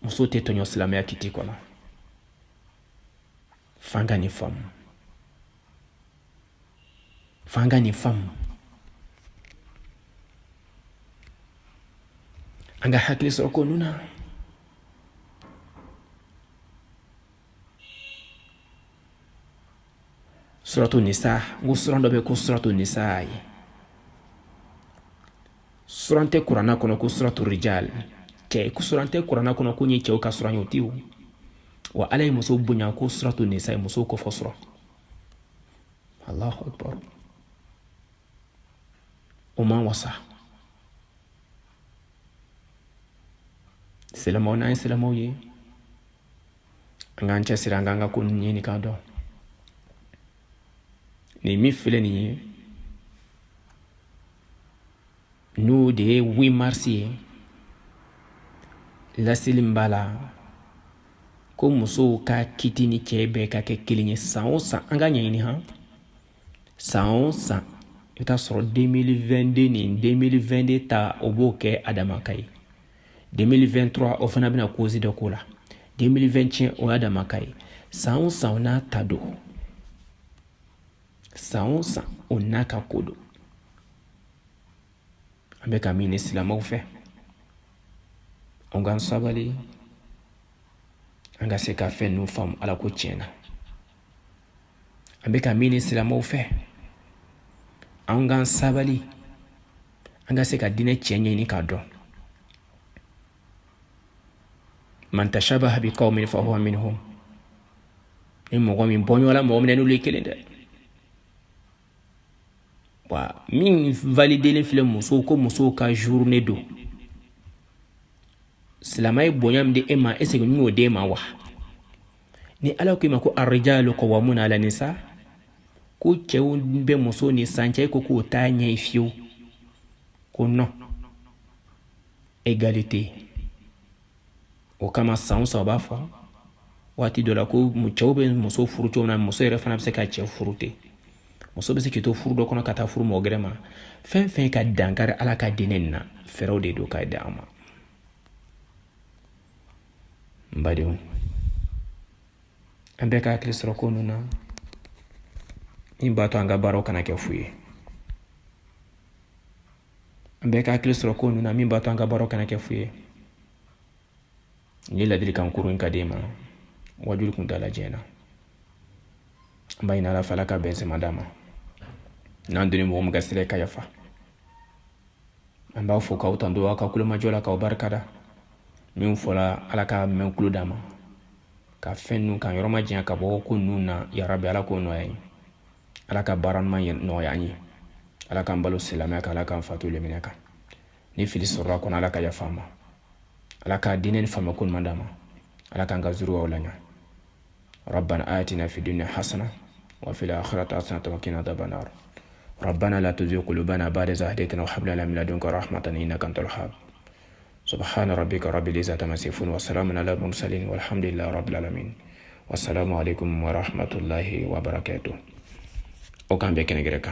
Muso tɛ tɔɲɔ silamɛya kiti kɔnɔ. Fanga ni faamu. Fanga ni faamu. An ka hakili sɔrɔ ko nuna. Suratu Nisa, n ko suran dɔ bɛ ko suratu Nisa ye. Suran tɛ kuranna kɔnɔ ko suratu Rijal. Suran tɛ kuranna kɔnɔ ko n ye cɛw ka suran ye o tɛ o. Wa Ala ye muso bonya ko suratu Nisa ye muso kɔfɛ suran. Allahu akbar. O man wasa. Silamɛw n'an ye silamɛw ye. An k'an cɛsiri an k'an ka ko ninnu ɲini k'a dɔn. Nin min filɛ nin ye n'o de ye 8 mars ye laseli min b'a la ko musow ka kiti ni cɛ bɛɛ ka kɛ kelen ye san o san an ka ɲɛɲini han san o san i bɛ taa sɔrɔ 2022 ni 2022 ta o b'o kɛ a dama ka ye 2023 o fana bɛna cause dɔ k'o la 2021 o y'a dama ka ye san o san o n'a ta don san o san o n'a ka ko don an bɛ ka min ni silamɛw fɛ an k'an sabali an ka se ka fɛn ninnu faamu Ala ko tiɲɛ na an bɛ ka min ni silamɛw fɛ an k'an sabali an ka se ka diinɛ tiɲɛ ɲɛɲini k'a dɔn man tashabaha bi qawmin fa huwa minhum ni mɔgɔ min bɔɲɔgɔnla mɔgɔ min n'olu ye kelen dɛ wa min validelen filɛ musow ko musow ka journée don silamɛ ye bonya min di e ma est-ce que n'o d'e ma wa ni Ala ko i ma ko arrijalu qawwamuna ala nisa ko cɛw bɛ muso ni san cɛ ko k'o t'a ɲɛ ye fiyewu ko non égalité o kama san o san o b'a fɔ waati dɔ la ko cɛw bɛ muso furu cogo min na muso yɛrɛ fana bɛ se ka cɛ furu ten muso bɛ se k'i to furu dɔ kɔnɔ ka taa furu mɔgɔ gɛrɛ ma fɛn fɛn ka dankari Ala ka diinɛ nin na fɛɛrɛw de don k'a di an ma n badenw an bɛɛ ka hakili sɔrɔ ko ninnu na min b'a to an ka baaraw kana kɛ fu ye an bɛɛ ka hakili sɔrɔ ko ninnu na min b'a to an ka baaraw kana kɛ fu ye n ye ladilikan kurun ka di ma wajuli kun t'a lajɛ na an b'a ɲini Ala fɛ Ala ka bɛnsɛma d'a ma n'an donni mɔgɔ min ka sira ka yafa an b'a fɔ k'aw tanto aw ka kulomajɔ la k'aw barikada min fɔla Ala ka mɛn kulo d'a ma ka fɛn ninnu kan yɔrɔ ma janya ka bɔ ko ninnu na yarabi Ala k'o nɔgɔya ye Ala ka baara ɲuman nɔgɔya an ye Ala k'an balo silamɛya kan Ala k'an fatu leminɛ kan ni fili sɔrɔla kɔnɔ Ala ka yafa an ma Ala ka diinɛ ni faamuyako ɲuman d'an ma ala kan ka zuru wala nya rabbana atina fid dunya hasana wa fil akhirati hasanatan wa qina adhaban nar ربنا لا تزغ قلوبنا بعد إذ هديتنا وهب لنا من لدنك رحمة إنك أنت الوهاب سبحان ربك رب العزة عما يصفون وسلام على المرسلين والحمد لله رب العالمين والسلام عليكم ورحمة الله وبركاته. وكان بكنا